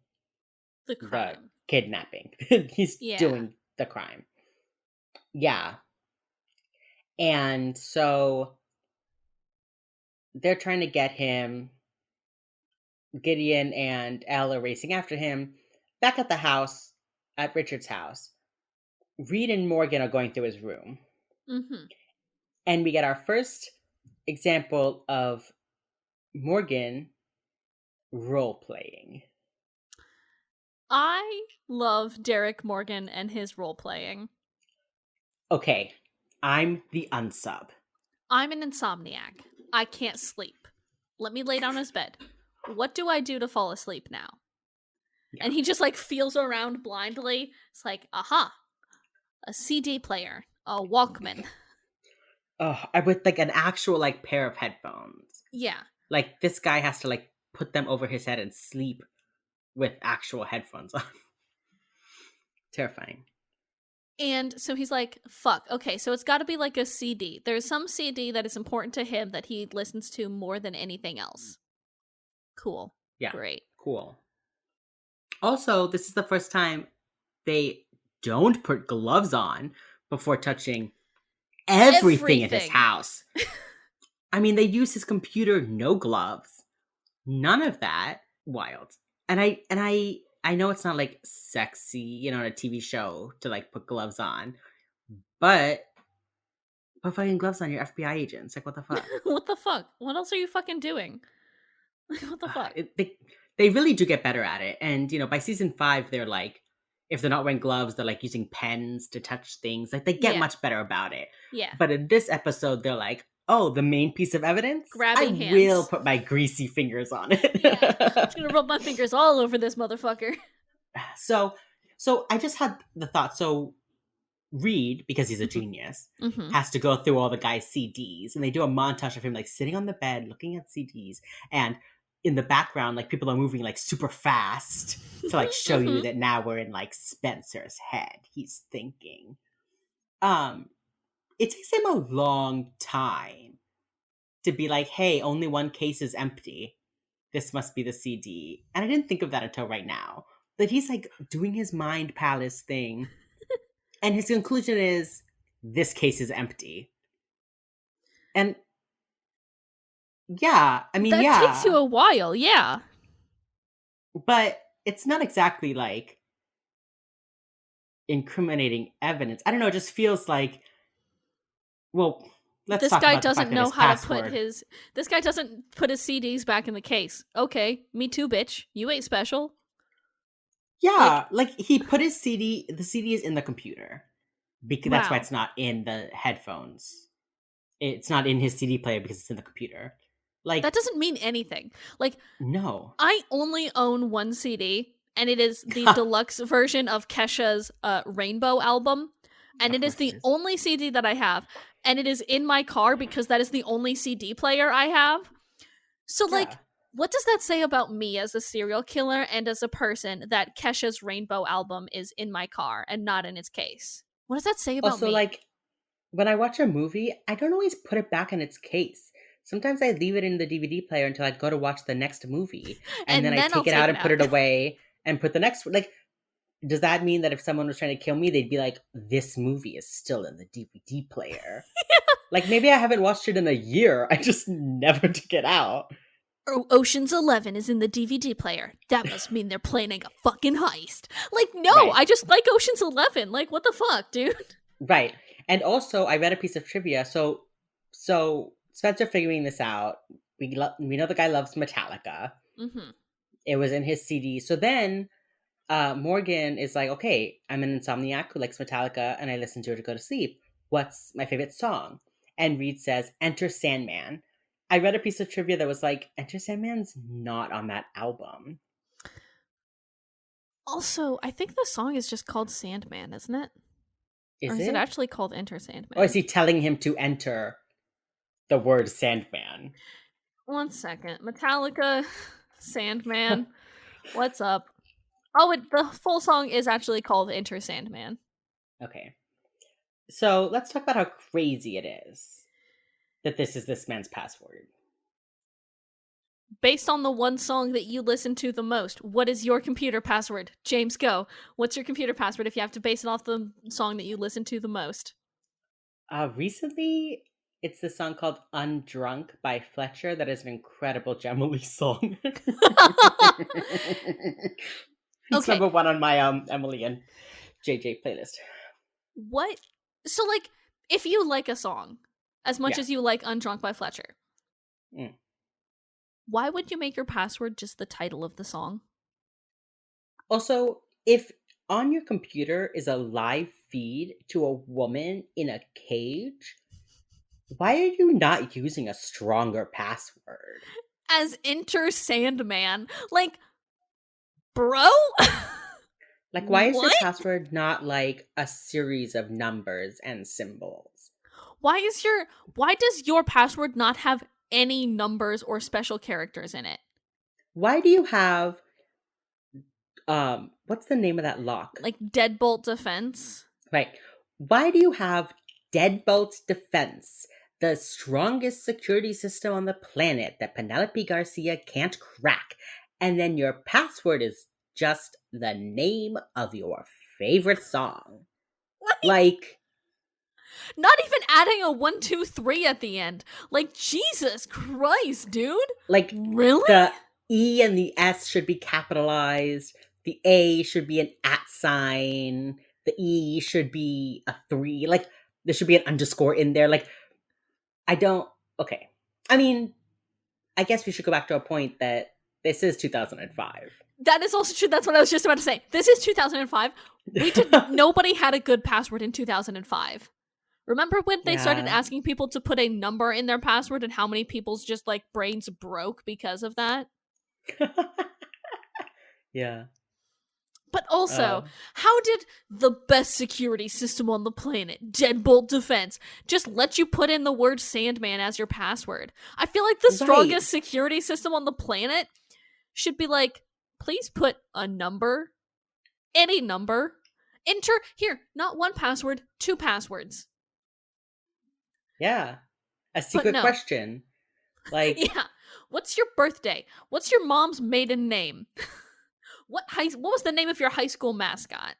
The the crime. kidnapping. He's Yeah. doing the crime. Yeah. And so they're trying to get him. Gideon and Elle are racing after him. Back at the house, at Richard's house, Reed and Morgan are going through his room. Mm-hmm. And we get our first example of Morgan role playing. I love Derek Morgan and his role playing. Okay, I'm the unsub. I'm an insomniac. I can't sleep. Let me lay down his bed. What do I do to fall asleep now? Yeah. And he just like feels around blindly. It's like, aha, a CD player, a Walkman. With like an actual like pair of headphones. Yeah. Like this guy has to like put them over his head and sleep with actual headphones on. Terrifying. And so he's like, fuck, okay, so it's got to be like a CD. There's some CD that is important to him that he listens to more than anything else. Cool. Yeah. Great. Cool. Also, this is the first time they don't put gloves on before touching everything in his house. I mean, they use his computer, no gloves. None of that. Wild. And I know it's not like sexy, you know, on a TV show to like put gloves on, but put fucking gloves on your FBI agents. Like, what the fuck? What the fuck? What else are you fucking doing? What the fuck? They really do get better at it. And, you know, by season 5, they're like, if they're not wearing gloves, they're like using pens to touch things. Like, they get much better about it. Yeah. But in this episode, they're like, oh, the main piece of evidence? Grabbing hands. I will put my greasy fingers on it. Yeah. I'm just gonna rub my fingers all over this motherfucker. So I just had the thought. So Reed, because he's a genius, has to go through all the guy's CDs. And they do a montage of him like sitting on the bed looking at CDs. And in the background, like people are moving like super fast to like show you that now we're in like Spencer's head. He's thinking. It takes him a long time to be like, hey, only one case is empty. This must be the CD. And I didn't think of that until right now. But he's like doing his mind palace thing. And his conclusion is, this case is empty. And yeah, I mean, that takes you a while, yeah. But it's not exactly like incriminating evidence. I don't know, it just feels like, well, let's talk about the fact that his password... This guy doesn't put his CDs back in the case. Okay, me too, bitch. You ain't special. Yeah, like he put his CD, the CD is in the computer. Because that's why it's not in the headphones. It's not in his CD player because it's in the computer. Like, that doesn't mean anything. Like, no. I only own one CD, and it is the deluxe version of Kesha's Rainbow album. And it is the only CD that I have. And it is in my car because that is the only CD player I have. So, like, What does that say about me as a serial killer and as a person that Kesha's Rainbow album is in my car and not in its case? What does that say about Also, me? like, when I watch a movie, I don't always put it back in its case. Sometimes I leave it in the DVD player until I go to watch the next movie, and then And I then I'll take it take out it and put out. it away and put the next like, does that mean that if someone was trying to kill me, they'd be like, "This movie is still in the DVD player." Like, maybe I haven't watched it in a year, I just never took it out. Ocean's 11 is in the DVD player. That must mean they're planning a fucking heist. Like, no, Right. I just like Ocean's 11. Like, what the fuck, dude? Right. And also, I read a piece of trivia. So Spencer figuring this out. We know the guy loves Metallica. Mm-hmm. It was in his CD. So then Morgan is like, okay, I'm an insomniac who likes Metallica and I listen to it to go to sleep. What's my favorite song? And Reed says, Enter Sandman. I read a piece of trivia that was like, Enter Sandman's not on that album. Also, I think the song is just called Sandman, isn't it? Or Is is it it? actually called Enter Or is Sandman? he telling him to enter the word Sandman? 1 second. Metallica, Sandman. What's up? Oh, the full song is actually called Enter Sandman. Okay. So let's talk about how crazy it is that this is this man's password. Based on the one song that you listen to the most, what is your computer password? James, go. What's your computer password if you have to base it off the song that you listen to the most? Recently, it's the song called Undrunk by Fletcher that is an incredible Gemily song. It's Okay, number one on my Emily and JJ playlist. what? So, like, if you like a song as much Yeah. as you like Undrunk by Fletcher, Mm. why would you make your password just the title of the song? Also, if on your computer is a live feed to a woman in a cage, why are you not using a stronger password? As Enter Sandman. Like, bro? Like, why is your What? password not like a series of numbers and symbols? Why does your password not have any numbers or special characters in it? Why do you have what's the name of that lock? Like Deadbolt Defense? Right. Why do you have Deadbolt Defense, the strongest security system on the planet that Penelope Garcia can't crack? And then your password is just the name of your favorite song. Like, Not even adding a 1, 2, 3 at the end. Like, Jesus Christ, dude. like Really? the E and the S should be capitalized. The A should be an at sign. The E should be a three. Like, there should be an underscore in there. Like, I don't. Okay. I mean, I guess we should go back to a point that this is 2005. That is also true. That's what I was just about to say. This is 2005. Nobody had a good password in 2005. Remember when they started Yeah. asking people to put a number in their password and how many people's just like brains broke because of that? Yeah. But also, Uh, how did the best security system on the planet, Deadbolt Defense, just let you put in the word Sandman as your password? I feel like the right. strongest security system on the planet should be like, please put a number, any number. Enter, here, not one password, 2 passwords. Yeah. A But secret no. question. Like, Yeah. What's your birthday? What's your mom's maiden name? What was the name of your high school mascot?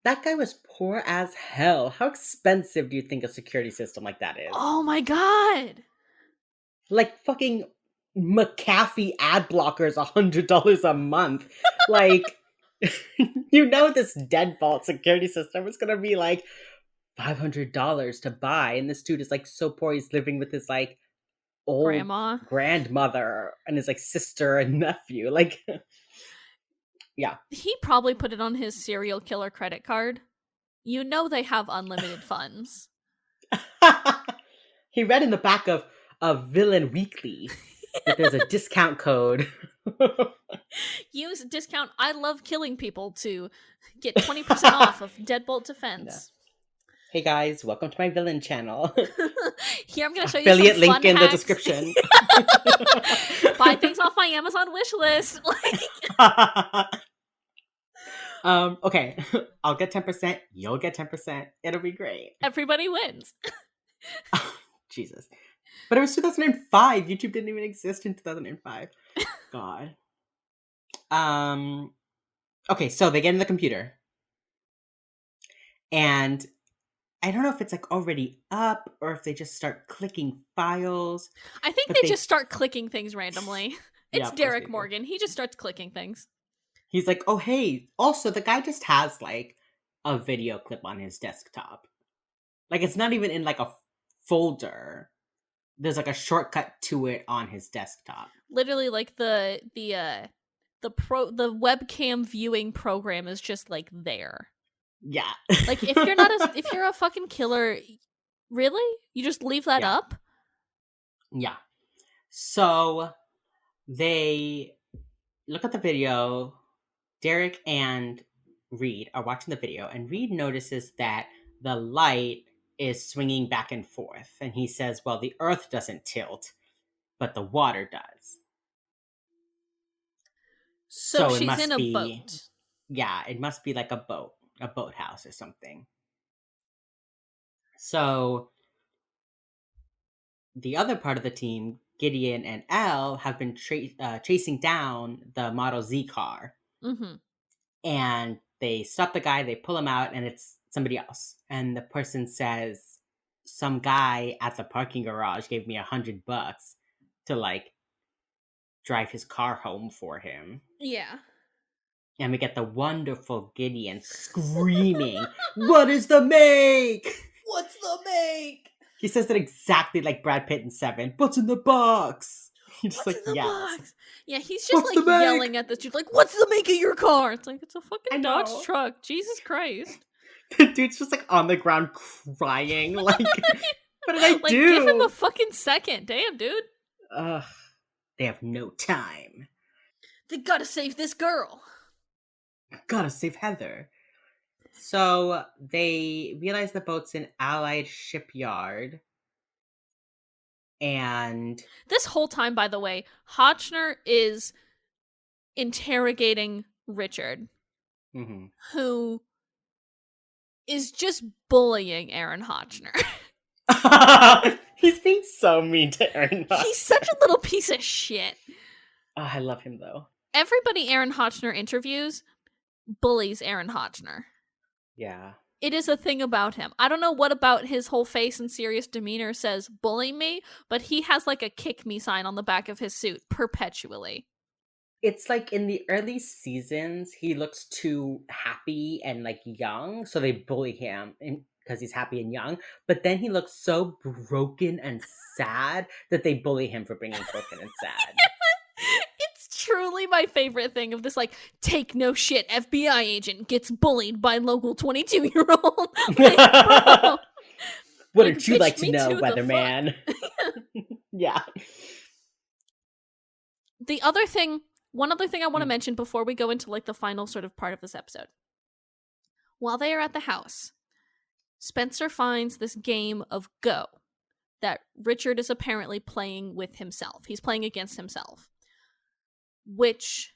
that guy was poor as hell. How expensive do you think a security system like that is? Oh my god. Like fucking McAfee ad blockers $100 a month. Like, you know this deadbolt security system is gonna be like $500 to buy, and this dude is like so poor he's living with his like old Grandma. grandmother and his like sister and nephew. Like, yeah. He probably put it on his serial killer credit card. You know they have unlimited funds. He read in the back of Villain Weekly that there's a discount code. Use discount I love killing people to get 20% off of Deadbolt Yeah. Defense. Hey guys, welcome to my villain channel. Here, I'm going to show you some Affiliate link fun in the hacks. description. Buy things off my Amazon wish list. Okay. I'll get 10%, you'll get 10%. It'll be great. Everybody wins. Jesus. But it was 2005. YouTube didn't even exist in 2005. God. Okay, so they get in the computer. And I don't know if it's like already up or if they just start clicking files. I think But they just start clicking things randomly. Yeah, It's of course Derek they do. Morgan. He just starts clicking things. He's like, oh, hey. Also, the guy just has like a video clip on his desktop. Like, it's not even in like a folder. There's like a shortcut to it on his desktop. Literally, like the webcam viewing program is just like there. Yeah. Like if you're a fucking killer, really? You just leave that Yeah. up? Yeah. So they look at the video. Derek and Reed are watching the video, and Reed notices that the light is swinging back and forth. And he says, well, the earth doesn't tilt, but the water does. So So it she's in must a be, boat. yeah, it must be like a boathouse or something. So the other part of the team, Gideon and Elle, have been chasing down the Model Z car. Mm-hmm. And they stop the guy, they pull him out, and it's somebody else. And the person says, some guy at the parking garage gave me $100 to like drive his car home for him. Yeah. And we get the wonderful Gideon screaming, what is the make? What's the make? He says it exactly like Brad Pitt in Seven. What's in the box? He just What's like in the yells. box? Yeah, he's just What's like the make? yelling at this dude, like, what's the make of your car? It's like, it's a I fucking know. Dodge truck. Jesus Christ. The dude's just like on the ground crying. Like, what did I Like, do? give him a fucking second. Damn, dude. Ugh. They have no time. They gotta save this girl. Gotta save Heather. So they realize the boat's in Allied shipyard. And This whole time, by the way, Hotchner is interrogating Richard, who is just bullying Aaron Hotchner. he's being so mean to Aaron Hotchner. He's such a little piece of shit. Oh, I love him though. Everybody Aaron Hotchner interviews bullies Aaron Hotchner. Yeah. It is a thing about him. I don't know what about his whole face and serious demeanor says bully me, but he has like a kick me sign on the back of his suit perpetually. It's like in the early seasons, he looks too happy and like young, so they bully him because he's happy and young. But then he looks so broken and sad that they bully him for being broken and sad. It's truly my favorite thing of this, like, take no shit FBI agent gets bullied by local 22-year-old. Like, bro. Wouldn't you bitch, like to me know, too, the weatherman? Yeah. One other thing I want to mention before we go into like the final sort of part of this episode. While they are at the house, Spencer finds this game of Go that Richard is apparently playing with himself. He's playing against himself, which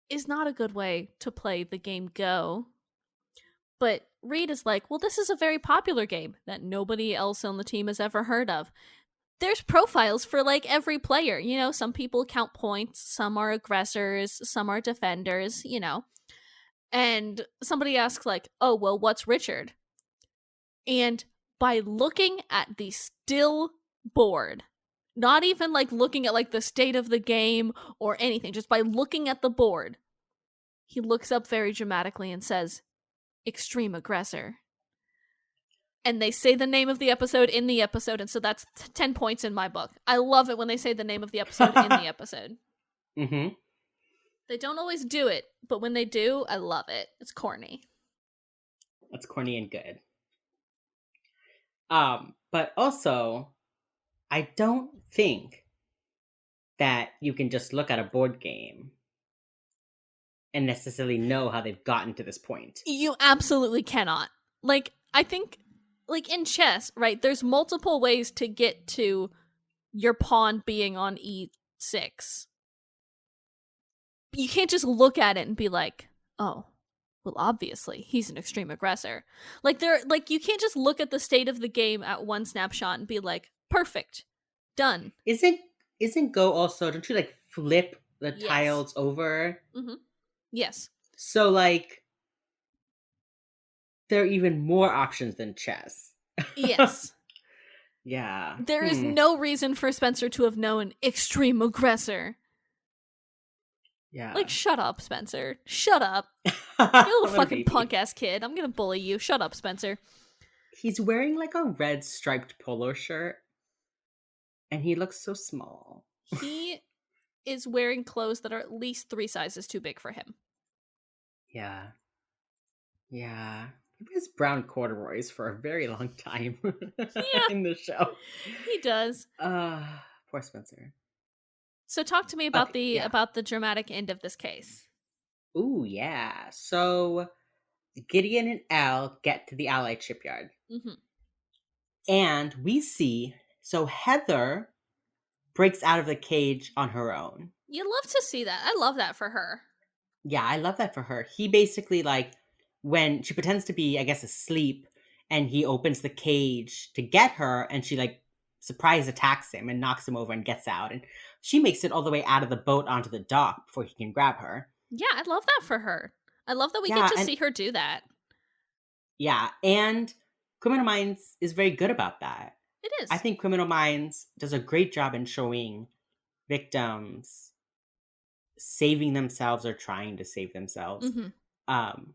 is not a good way to play the game Go. But Reed is like, well, this is a very popular game that nobody else on the team has ever heard of. There's profiles for like every player. You know, some people count points, some are aggressors, some are defenders, you know. And somebody asks like, oh, well, what's Richard? And by looking at the still board, not even like looking at like the state of the game or anything, just by looking at the board, he looks up very dramatically and says, extreme aggressor. And they say the name of the episode in the episode, and so that's 10 points in my book. I love it when they say the name of the episode in the episode. Mm-hmm. They don't always do it, but when they do, I love it. It's corny. That's corny and good. But also, I don't think that you can just look at a board game and necessarily know how they've gotten to this point. You absolutely cannot. Like, I think, like in chess, right? There's multiple ways to get to your pawn being on e6. You can't just look at it and be like, oh, well, obviously he's an extreme aggressor. Like you can't just look at the state of the game at one snapshot and be like, perfect, done. Isn't isn't Go also, don't you like flip the Yes. tiles over? Mm-hmm. Yes. So like there are even more options than chess. Yes. Yeah. There is no reason for Spencer to have known extreme aggressor. Like, Yeah. shut up, Spencer. Shut up. You little What a fucking punk baby. ass kid. I'm gonna bully you. Shut up, Spencer. He's wearing like a red striped polo shirt and he looks so small. He is wearing clothes that are at least 3 sizes too big for him. Yeah. Yeah. He wears brown corduroys for a very long time Yeah, in the show. he does. Uh Poor Spencer. So talk to me Okay, yeah. about the dramatic end of this case. Ooh, yeah. So Gideon and Elle get to the Allied shipyard. Mm-hmm. And we see, so Heather breaks out of the cage on her own. You love to see that. I love that for her. Yeah, I love that for her. He basically, like, when she pretends to be, I guess, asleep, and he opens the cage to get her, and she, like, surprise attacks him and knocks him over and gets out. And she makes it all the way out of the boat onto the dock before he can grab her. Yeah, I love that for her. I love that we get Yeah, to and see her do that. yeah, and Criminal Minds is very good about that. It I is. think Criminal Minds does a great job in showing victims saving themselves or trying to save themselves. Mm-hmm. Um,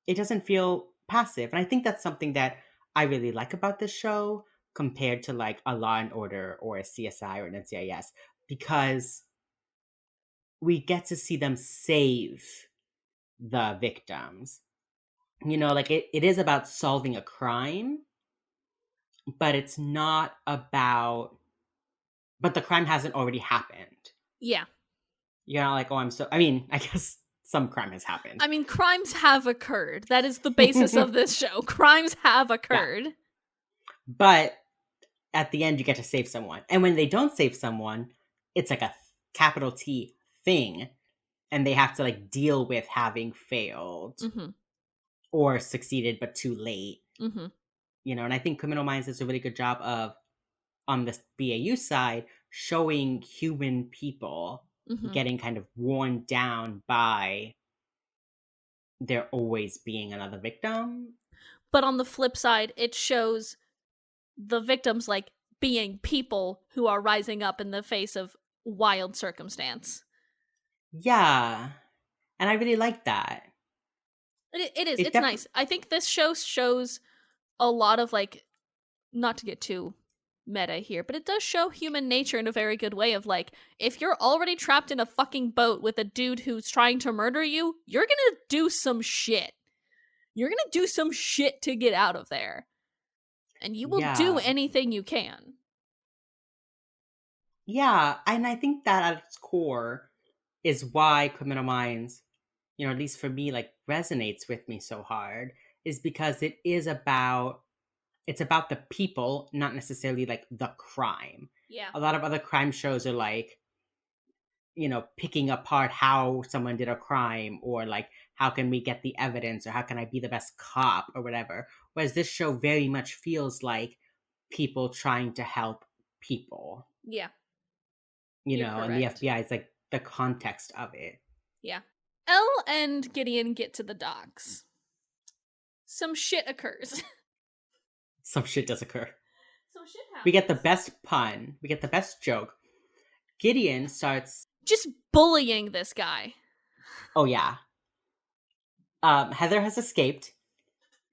it doesn't feel passive, and I think that's something that I really like about this show compared to like a Law and Order or a CSI or an NCIS, because we get to see them save the victims. You know, like it is about solving a crime, but it's not about, but the crime hasn't already happened. Yeah. You're not like, oh, I'm so, I mean, I guess some crime has happened. I mean, crimes have occurred. That is the basis of this show. Crimes have Yeah. occurred. But at the end, you get to save someone. And when they don't save someone, it's like a capital T thing. And they have to like deal with having failed Mm-hmm. or succeeded, but too late. Mm-hmm. You know, and I think Criminal Minds does a really good job of, on the BAU side, showing human people Mm-hmm. getting kind of worn down by there always being another victim. But on the flip side, it shows the victims like being people who are rising up in the face of wild circumstance. Yeah. And I really like that. It is. It It's definitely, nice. I think this show shows a lot of like, not to get too meta here, but it does show human nature in a very good way of like, if you're already trapped in a fucking boat with a dude who's trying to murder you, you're gonna do some shit. You're gonna do some shit to get out of there. And you will do yeah. anything you can. Yeah. And I think that at its core is why Criminal Minds, you know, at least for me, like resonates with me so hard, is because it's about the people, not necessarily like the crime. Yeah. A lot of other crime shows are like, you know, picking apart how someone did a crime, or like how can we get the evidence, or how can I be the best cop or whatever. Whereas this show very much feels like people trying to help people, Yeah. you You're know, and the correct. FBI is like the context of it. Yeah. Elle and Gideon get to the docks. Some shit occurs. Some shit does occur. Some shit We get the happens. best pun, we get the best joke. Gideon starts, Just bullying this guy. oh yeah. Heather has escaped.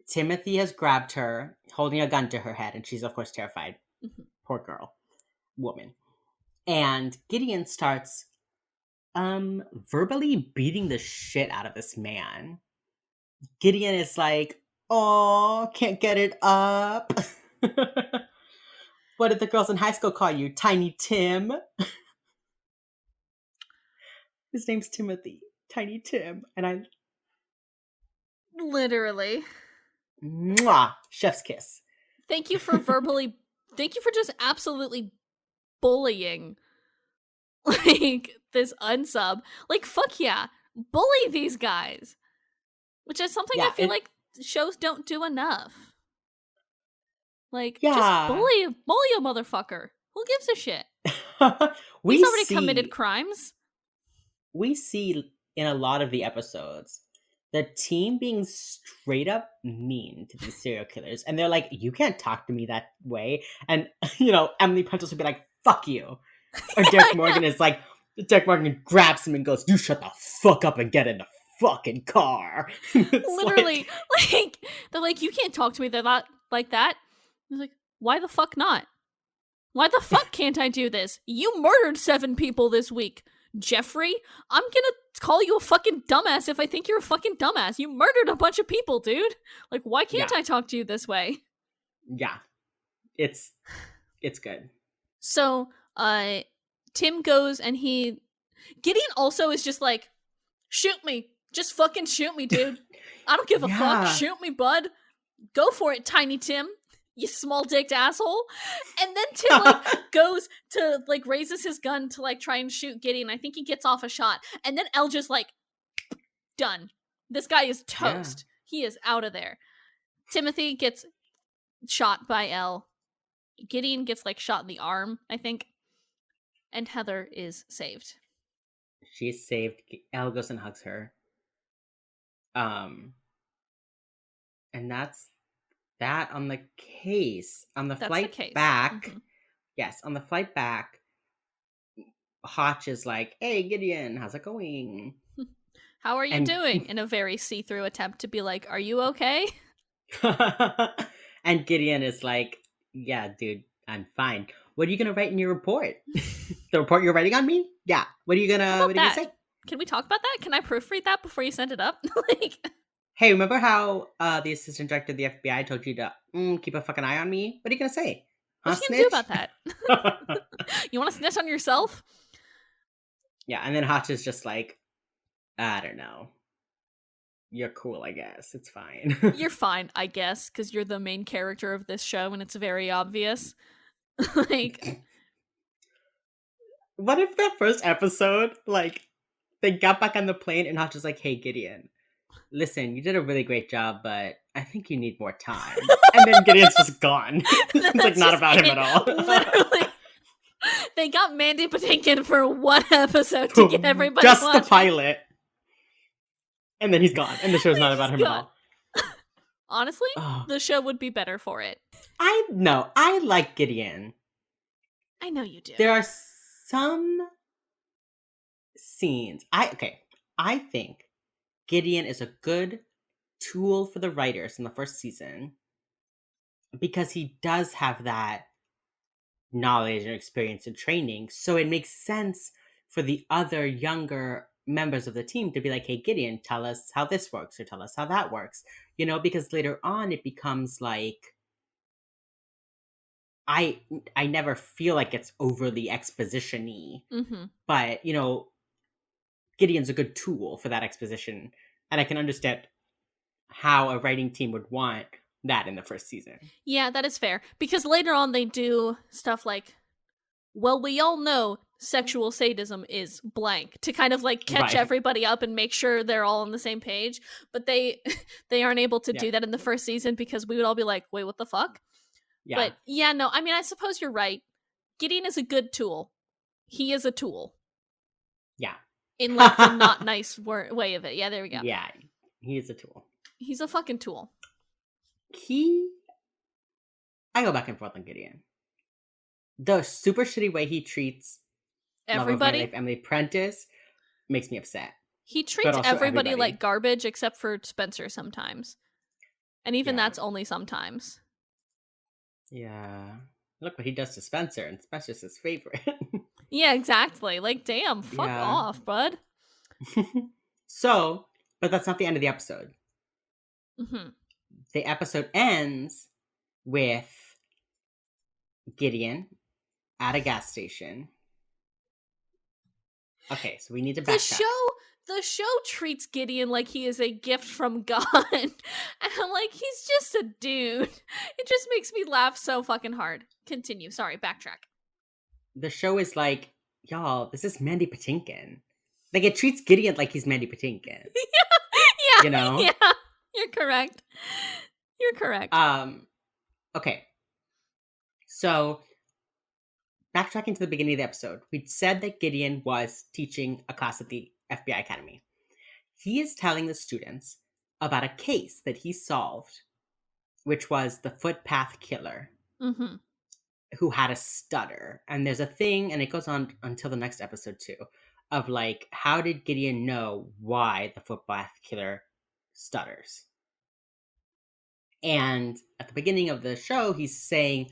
Timothy has grabbed her, holding a gun to her head, and she's of course terrified. Mhm. Poor girl, woman. And Gideon starts verbally beating the shit out of this man. Gideon is like, "Oh, can't get it up." What did the girls in high school call you? Tiny Tim? His name's Timothy. Tiny Tim. And I Literally. Mwah! Chef's kiss. Thank you for just absolutely bullying like this unsub. Like, fuck yeah, bully these guys, which is something I Yeah, feel like shows don't do enough. Like, just yeah. bully a motherfucker. Who gives a shit? we He's already committed see crimes. we see in a lot of the episodes the team being straight up mean to these serial killers, and they're like, "You can't talk to me that way." And Emily Prentice would be like, "Fuck you," or Derek Morgan is like, Derek Morgan grabs him and goes, "You shut the fuck up and get in the fucking car." It's Literally, like, like, they're like, "You can't talk to me like that." He's like, "Why the fuck not? Why the fuck can't I do this? You murdered 7 people this week, Jeffrey. I'm gonna call you a fucking dumbass if I think you're a fucking dumbass. You murdered a bunch of people, dude. Like, why can't yeah, I talk to you this way?" yeah, it's good. So, Tim goes and Gideon also is just like, "Shoot me. Just fucking shoot me, dude. I don't give a fuck. Yeah, Shoot me, bud. Go for it, Tiny Tim. You small-dicked asshole." And then Tim, like, goes to, like, raises his gun to, like, try and shoot Gideon. I think he gets off a shot. And then Elle just, like, done. This guy is yeah. toast. He is out of there. Timothy gets shot by Elle. Gideon gets, like, shot in the arm, I think. And Heather is saved. She's saved. Elle goes and hugs her. Um, and that's that on the case. On the That's the flight case. back, Mm-hmm. yes, on the flight back, Hotch is like, "Hey, Gideon, how's it going?" How are you And doing? In a very see-through attempt to be like, "Are you okay?" and Gideon is like, "Yeah, dude, I'm fine. What are you gonna write in your report? The report you're writing on me? Yeah. What are you How gonna about What are you gonna that? say? Can we talk about that? Can I proofread that before you send it up? Like, Hey, remember how the assistant director of the FBI told you to keep a fucking eye on me? What are you gonna say? Huh, what you gonna do snitch?" about that? You want to snitch on yourself? Yeah, and then Hotch is just like, "I don't know. You're cool, I guess. It's fine." You're fine, I guess, because you're the main character of this show and it's very obvious. Like, What if that first episode, like, they got back on the plane and Hotch is like, "Hey, Gideon, listen, you did a really great job, but I think you need more time." And then Gideon's just gone. It's like that's not just about him it. at all. Literally. They got Mandy Patinkin for one episode to get everybody Just the watching. pilot. And then he's gone. And the show's not about him at Gone. all. Honestly, Oh, the show would be better for it. I like Gideon. I know you do. There are some scenes. I think Gideon is a good tool for the writers in the first season because he does have that knowledge and experience and training. So it makes sense for the other younger members of the team to be like, "Hey, Gideon, tell us how this works or tell us how that works." Because later on it becomes like I never feel like it's overly exposition-y, Mm-hmm. but Gideon's a good tool for that exposition, and I can understand how a writing team would want that in the first season. Yeah, that is fair. Because later on they do stuff like, well, we all know sexual sadism is blank to kind of like catch Right. everybody up and make sure they're all on the same page. But they they aren't able to Yeah. do that in the first season because we would all be like, wait, what the fuck? Yeah. But yeah, no, I mean, I suppose you're right. Gideon is a good tool. He is a tool. Yeah. In like the not nice way of it. Yeah, there we go. Yeah. He is a tool. He's a fucking tool. I go back and forth on Gideon. The super shitty way he treats Love of My Everybody. Life Emily Prentice makes me upset. He But treats also everybody everybody. like garbage except for Spencer sometimes. And even Yeah. that's only sometimes. Yeah. Look what he does to Spencer, and Spencer's his favorite. Yeah, exactly. Like, damn, fuck Yeah. off, bud. So, but that's not the end of the episode. Mm-hmm. The episode ends with Gideon at a gas station. Okay, so we need to The backtrack. show treats Gideon like he is a gift from God. And I'm like, he's just a dude. It just makes me laugh so fucking hard. Continue. Sorry, backtrack. The show is like, y'all, this is Mandy Patinkin. Like, it treats Gideon like he's Mandy Patinkin, Yeah, you know? yeah. You're correct. You're correct. Um, okay, so backtracking to the beginning of the episode, we said that Gideon was teaching a class at the FBI Academy. He is telling the students about a case that he solved, which was the footpath killer Mm-hmm. who had a stutter. And there's a thing, and it goes on until the next episode too, of like, how did Gideon know why the footpath killer stutters? And at the beginning of the show, he's saying,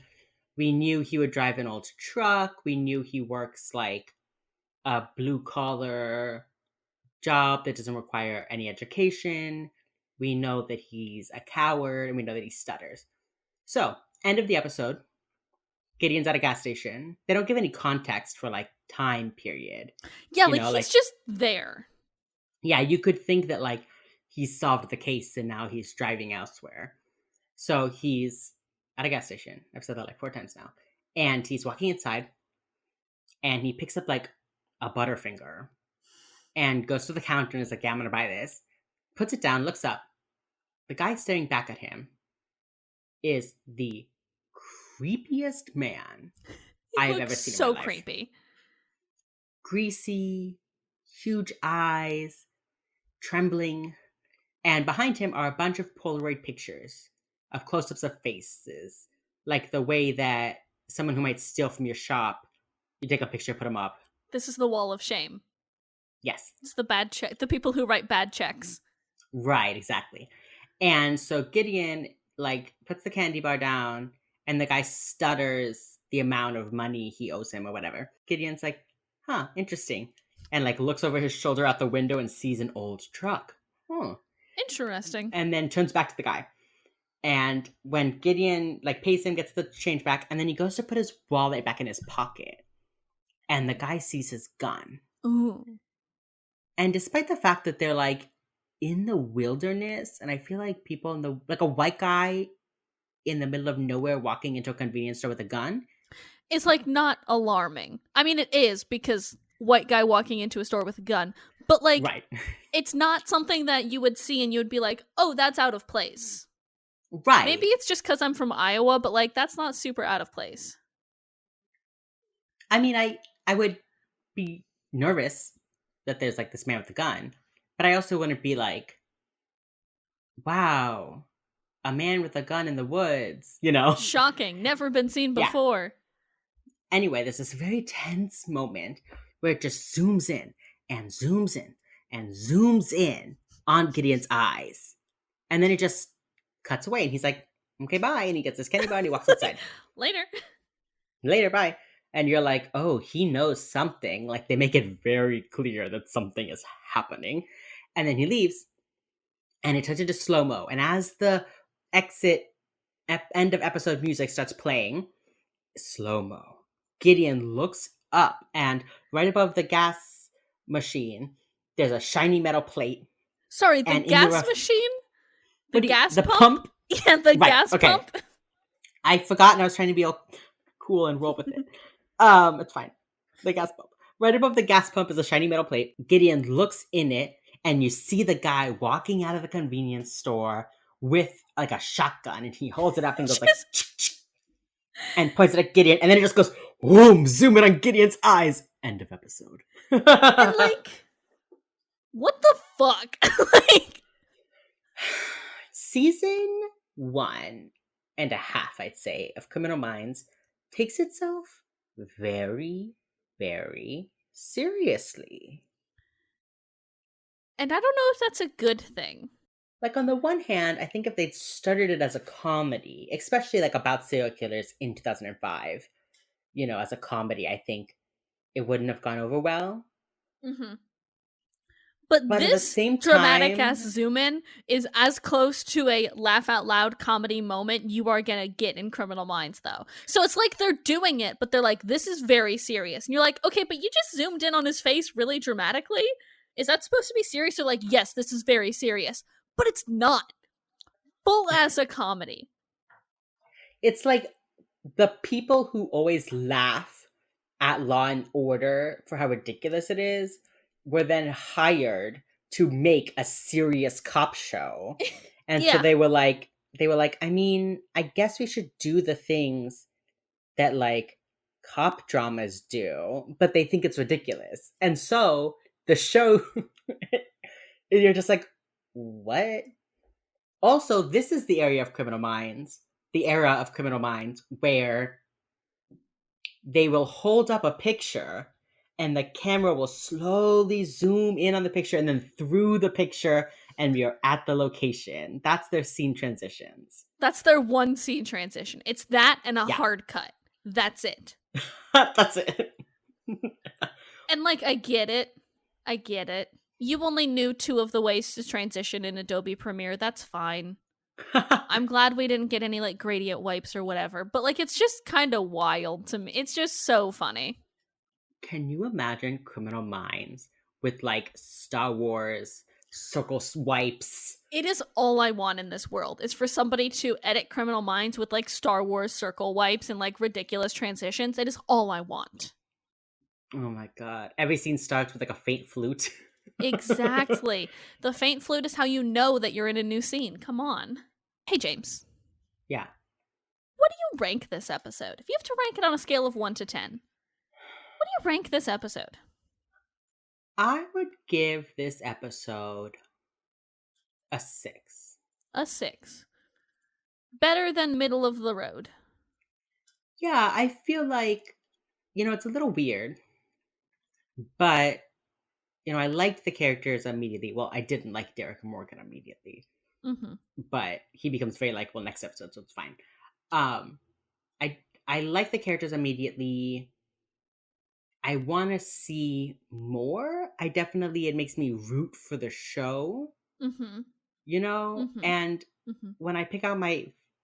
we knew he would drive an old truck. We knew he works like a blue collar job that doesn't require any education. We know that he's a coward and we know that he stutters. So, end of the episode, Gideon's at a gas station. They don't give any context for like time period. Yeah, You like know, he's like, just there. yeah, you could think that like he's solved the case and now he's driving elsewhere. So he's at a gas station. I've said that like 4 times now. And he's walking inside and he picks up like a Butterfinger and goes to the counter and is like, yeah, I'm going to buy this. Puts it down, looks up. The guy staring back at him is the creepiest man He I've ever looks seen in my so life. creepy. Greasy, huge eyes, trembling. And behind him are a bunch of Polaroid pictures of close ups of faces, like the way that someone who might steal from your shop, you take a picture, put them up. This is the wall of shame. Yes, It's the bad check. The people who write bad checks. right, exactly. And so Gideon like puts the candy bar down and the guy stutters the amount of money he owes him or whatever. Gideon's like, huh, interesting. And like looks over his shoulder out the window and sees an old truck. Huh. Interesting. And then turns back to the guy. And when Gideon like pays him, gets the change back, and then he goes to put his wallet back in his pocket. And the guy sees his gun. Ooh. And despite the fact that they're like in the wilderness, and I feel like people in the like a white guy in the middle of nowhere walking into a convenience store with a gun. It's like not alarming. I mean, it is because white guy walking into a store with a gun, but like Right. it's not something that you would see and you would be like, oh, that's out of place. Right. Maybe it's just because I'm from Iowa, but like that's not super out of place. I mean, I would be nervous that there's like this man with a gun, but I also wouldn't be like, wow, a man with a gun in the woods, you know? Shocking. Never been seen Yeah. before. Anyway, there's this very tense moment where it just zooms in and zooms in and zooms in on Gideon's eyes. And then it just cuts away and he's like, okay, bye. And he gets his candy bar and he walks outside. Later. Later, bye. And you're like, oh, he knows something. Like they make it very clear that something is happening. And then he leaves and it turns into slow mo. And as the end of episode music starts playing, slow mo. Gideon looks up and right above the gas machine, there's a shiny metal plate. Sorry, the And in the gas machine? The gas the pump? Yeah, the Right, gas okay. pump. I forgot and I was trying to be all cool and roll with it. It's fine. The gas pump. Right above the gas pump is a shiny metal plate. Gideon looks in it, and you see the guy walking out of the convenience store with like a shotgun, and he holds it up and goes like, and points it at Gideon, and then it just goes, boom, zoom in on Gideon's eyes. End of episode. And like, what the fuck? Like, season 1.5, I'd say, of Criminal Minds takes itself very, very seriously. and I don't know if that's a good thing. Like, on the one hand, I think if they'd started it as a comedy, especially like about serial killers in 2005, you know, as a comedy, I think it wouldn't have gone over well. Mm-hmm. But But at the this same dramatic ass time, zoom in is as close to a laugh out loud comedy moment you are gonna get in Criminal Minds, though. So it's like they're doing it, but they're like, this is very serious. And you're like, okay, but you just zoomed in on his face really dramatically? Is that supposed to be serious? Or like, yes, this is very serious. But it's not. Full as a comedy. it's like the people who always laugh at Law and Order for how ridiculous it is were then hired to make a serious cop show. And so Yeah, they were like, I mean, I guess we should do the things that like cop dramas do, but they think it's ridiculous. And so the show you're just like, what? Also, this is the area of Criminal Minds, the era of Criminal Minds where they will hold up a picture and the camera will slowly zoom in on the picture and then through the picture and we are at the location. That's their scene transitions. that's their one scene transition. It's that and a Yeah. hard cut. That's it. That's it. And like, I get it. I get it. You only knew two of the ways to transition in Adobe Premiere. That's fine. I'm glad we didn't get any like gradient wipes or whatever, but like it's just kind of wild to me. It's just so funny. Can you imagine Criminal Minds with like Star Wars circle swipes? It is all I want in this world is for somebody to edit Criminal Minds with like Star Wars circle wipes and like ridiculous transitions. It is all I want. Oh my god. Every scene starts with like a faint flute. Exactly. The faint flute is how you know that you're in a new scene. Come on. Hey, James, Yeah. what do you rank this episode? If you have to rank it on a scale of 1 to 10, what do you rank this episode? I would give this episode a 6. A 6. Better than middle of the road. Yeah, I feel like, it's a little weird, but, I liked the characters immediately. Well, I didn't like Derek Morgan immediately, Mm-hmm. but he becomes very likable next episode, so it's fine. Um, I I like the characters immediately. I want to see more. It makes me root for the show, Mm-hmm. Mm-hmm. and Mm-hmm. when I pick out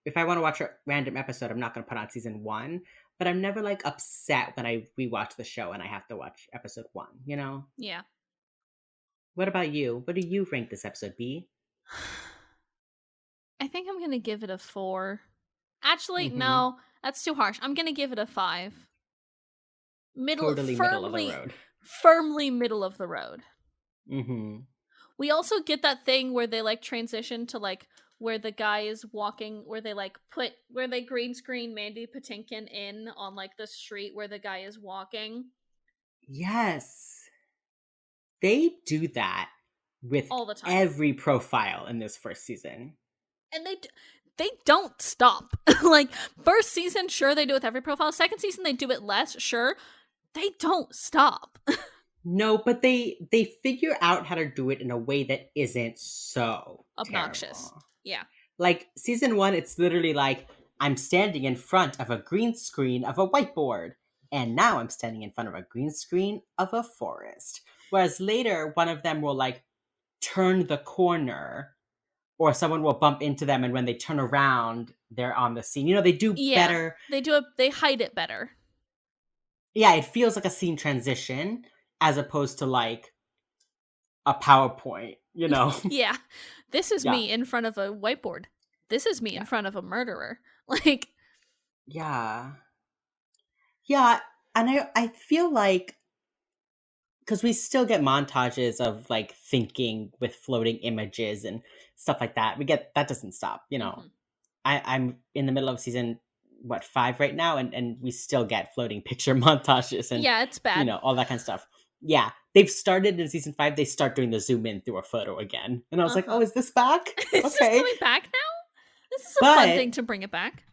if I want to watch a random episode, I'm not going to put on season 1, but I'm never like upset when I rewatch the show and I have to watch episode 1. Yeah. What about you? What do you rank this episode, B? I think I'm gonna give it a 4. Actually, Mm-hmm. no, that's too harsh. I'm gonna give it a 5. Totally middle of the Firmly, road. firmly middle of the road. Mm-hmm. We also get that thing where they like transition to like where the guy is walking, where they green screen Mandy Patinkin in on like the street where the guy is walking Yes. They do that with all the time. every profile in this first season. And they don't stop. Like first season, sure they do it with every profile. Second season they do it less, sure. They don't stop. No, but they figure out how to do it in a way that isn't so Obnoxious. terrible. Yeah. Like season 1, it's literally like I'm standing in front of a green screen of a whiteboard, and now I'm standing in front of a green screen of a forest. Whereas later, one of them will like turn the corner, or someone will bump into them, and when they turn around, they're on the scene. They do Yeah. better. They hide it better. Yeah, it feels like a scene transition as opposed to like a PowerPoint. Yeah. This is Yeah. me in front of a whiteboard. This is me in Yeah. front of a murderer. Like, Yeah. Yeah, and I feel like because we still get montages of like thinking with floating images and stuff like that. We get that doesn't stop. mhm. I'm in the middle of season 5 right now, and we still get floating picture montages and Yeah, it's bad. all that kind of stuff. Yeah, they've started in season 5. They start doing the zoom in through a photo again, and I was like, Uh-huh. oh, is this back? Is this Okay, coming back now? This is a fun but thing to bring it back.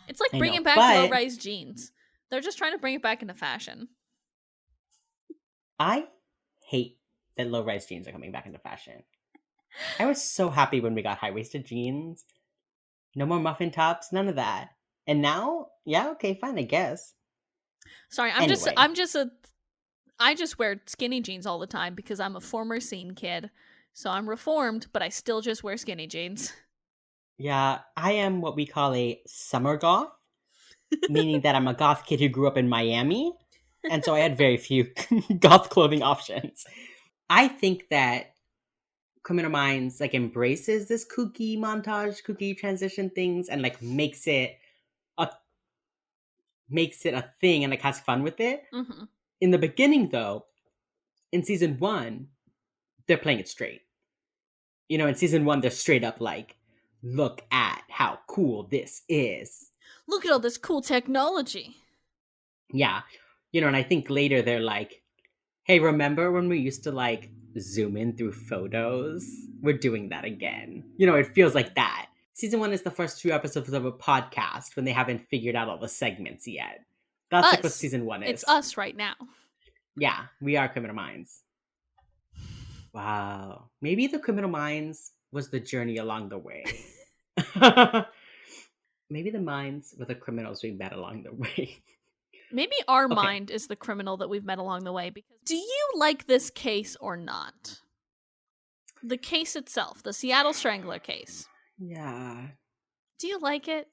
It's like I know, bringing back but low-rise jeans. They're just trying to bring it back into fashion. I hate that low rise jeans are coming back into fashion. I was so happy when we got high waisted jeans. No more muffin tops, none of that. And now, yeah, okay, fine, I guess. Sorry, Anyway, I'm just a I just wear skinny jeans all the time because I'm a former scene kid. So I'm reformed, but I still just wear skinny jeans. Yeah, I am what we call a summer goth, meaning that I'm a goth kid who grew up in Miami, and so I had very few goth clothing options. I think that Criminal Minds like embraces this kooky montage, kooky transition things, and like a makes it a thing and like has fun with it. Mm-hmm. In the beginning, though, in season one, they're playing it straight. You know, in season one, they're straight up like, look at how cool this is. Look at all this cool technology. Yeah. You know, and I think later they're like, hey, remember when we used to like zoom in through photos? We're doing that again. You know, it feels like that. Season one is the first two episodes of a podcast when they haven't figured out all the segments yet. That's like what Us. season one It's is. us right now. Yeah, we are Criminal Minds. Wow. Maybe the Criminal Minds was the journey along the way. Maybe the minds were the criminals we met along the way. Maybe our Okay. mind is the criminal that we've met along the way. Because do you like this case or not? The case itself, the Seattle Strangler case. Yeah. Do you like it?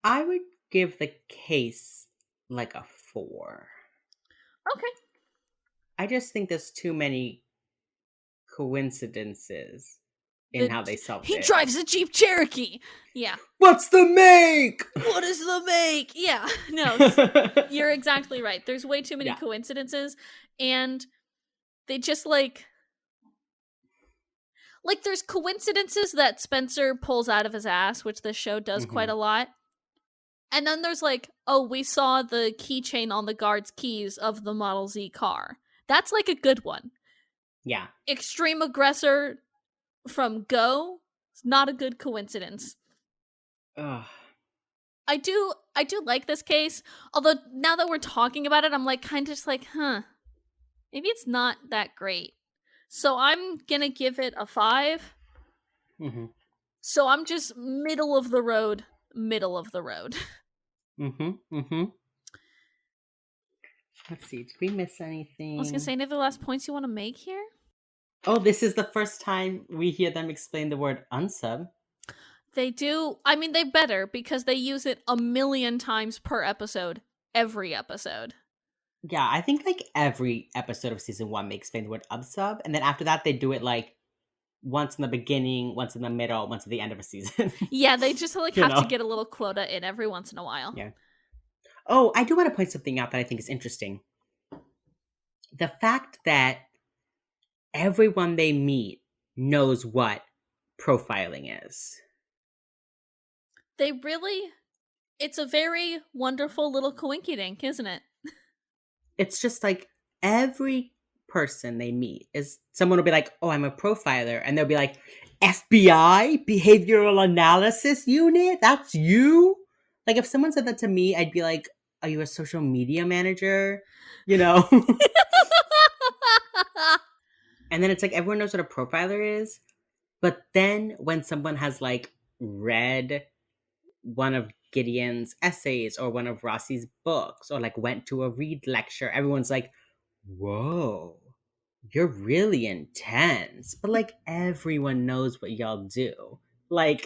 I would give the case like a 4. Okay. I just think there's too many coincidences in The how they solved he it. drives a Jeep Cherokee. Yeah. What's the make? What is the make? Yeah. No, you're exactly right. There's way too many Yeah. coincidences, and they just there's coincidences that Spencer pulls out of his ass, which this show does quite Hmm. a lot. And then there's like, oh, we saw the keychain on the guard's keys of the Model Z car. That's like a good one. Yeah. Extreme aggressor from Go, it's not a good coincidence. Ugh. I do like this case, although now that we're talking about it, I'm like kind of just like, maybe it's not that great. So I'm gonna give it a 5. Hmm. So I'm just middle of the road, middle of the road. Hmm. Hmm. Let's see. Did we miss I was gonna say, anything? any other last points you want to make here? Oh, this is the first time we hear them explain the word unsub. They do. I mean, they better because they use it a million times per episode, every episode. Yeah, I think like every episode of season one they explain the word unsub, and then after that they do it like once in the beginning, once in the middle, once at the end of a season. Yeah, they just like You have to know? get a little quota in every once in a while. Yeah. Oh, I do want to point something out that I think is interesting. The fact that everyone they meet knows what profiling is. They really. It's a very wonderful little coinky dink, isn't it? It's just like every person they meet is someone will be like, "Oh, I'm a profiler," and they'll be like, "FBI Behavioral Analysis Unit? That's you?" Like if someone said that to me, I'd be like, "Are you a social media manager?" You know? And then it's like everyone knows what a profiler is, but then when someone has like read one of Gideon's essays or one of Rossi's books or like went to a read lecture, everyone's like, whoa, you're really intense. But like everyone knows what y'all do. Like,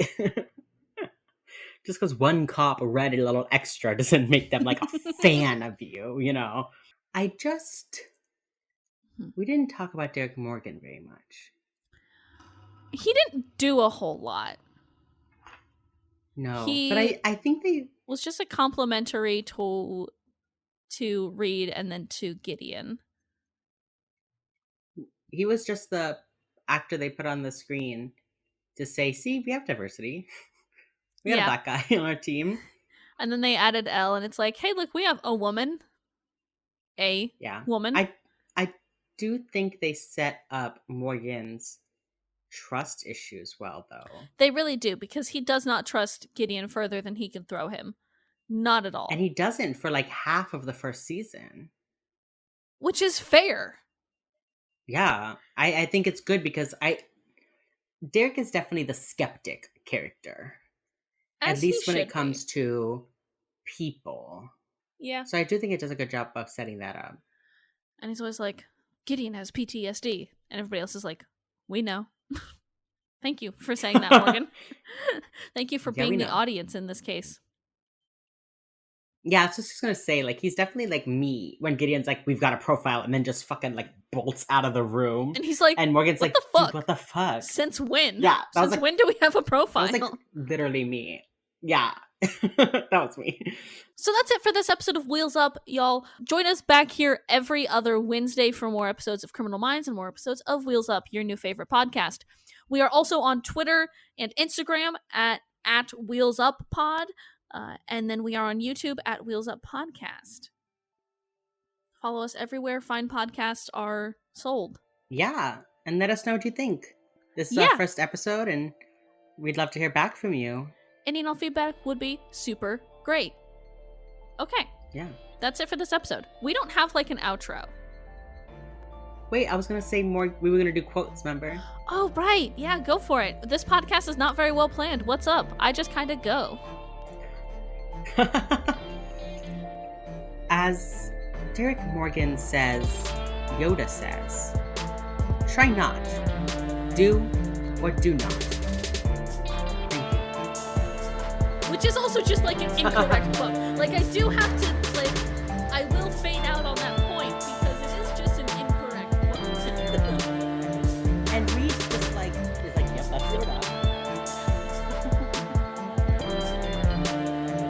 just because one cop read a little extra doesn't make them like a fan of you, you know? I just, we didn't talk about Derek Morgan very much. He didn't do a whole lot. No, but He I think they, was just a complimentary to Reed and then to Gideon. he was just the actor they put on the screen to say, see, we have diversity. We got a Yeah. black guy on our team. And then they added L and it's like, hey, look, we have a woman. A Yeah. woman. I do think they set up Morgan's trust issues well though. They really do, because he does not trust Gideon further than he can throw him. Not at And all. he doesn't for like half of the first season. Which is fair. Yeah. I think it's good because I Derek is definitely the skeptic character. At As he least when it should be. comes to people. Yeah. So I do think it does a good job of setting that up. And he's always like, Gideon has PTSD. And everybody else is like, we know. Thank you for saying that, Morgan. Thank you for Yeah, we being the know. audience in this case. Yeah, I was just gonna say, like, he's definitely like me when Gideon's like, we've got a profile, and then just fucking like bolts out of the room. And he's like, And Morgan's what like, the dude, fuck? what the fuck? Since when? Yeah, Since when do we have a that was like profile? literally me. Yeah. That was me. So that's it for this episode of Wheels Up, y'all. Join us back here every other Wednesday for more episodes of Criminal Minds and more episodes of Wheels Up, your new favorite podcast. We are also on Twitter and Instagram at Wheels Up Pod, and then we are on YouTube at Wheels Up Podcast. Follow us everywhere fine podcasts are sold. Yeah. And let us know what you think. This is our first episode, and we'd love to hear back from you. Any and all feedback would be super great. Okay. Yeah. That's it for this episode. We don't have like an outro. Wait, I was gonna say more. We were gonna do quotes, remember? Oh, right. Yeah, go for it. This podcast is not very well planned. What's up? I just kind of go. As Derek Morgan says, Yoda says, try not, do or do not. Thank you. Which is also just like an incorrect quote. Like, I do have to, like, I will fade out on that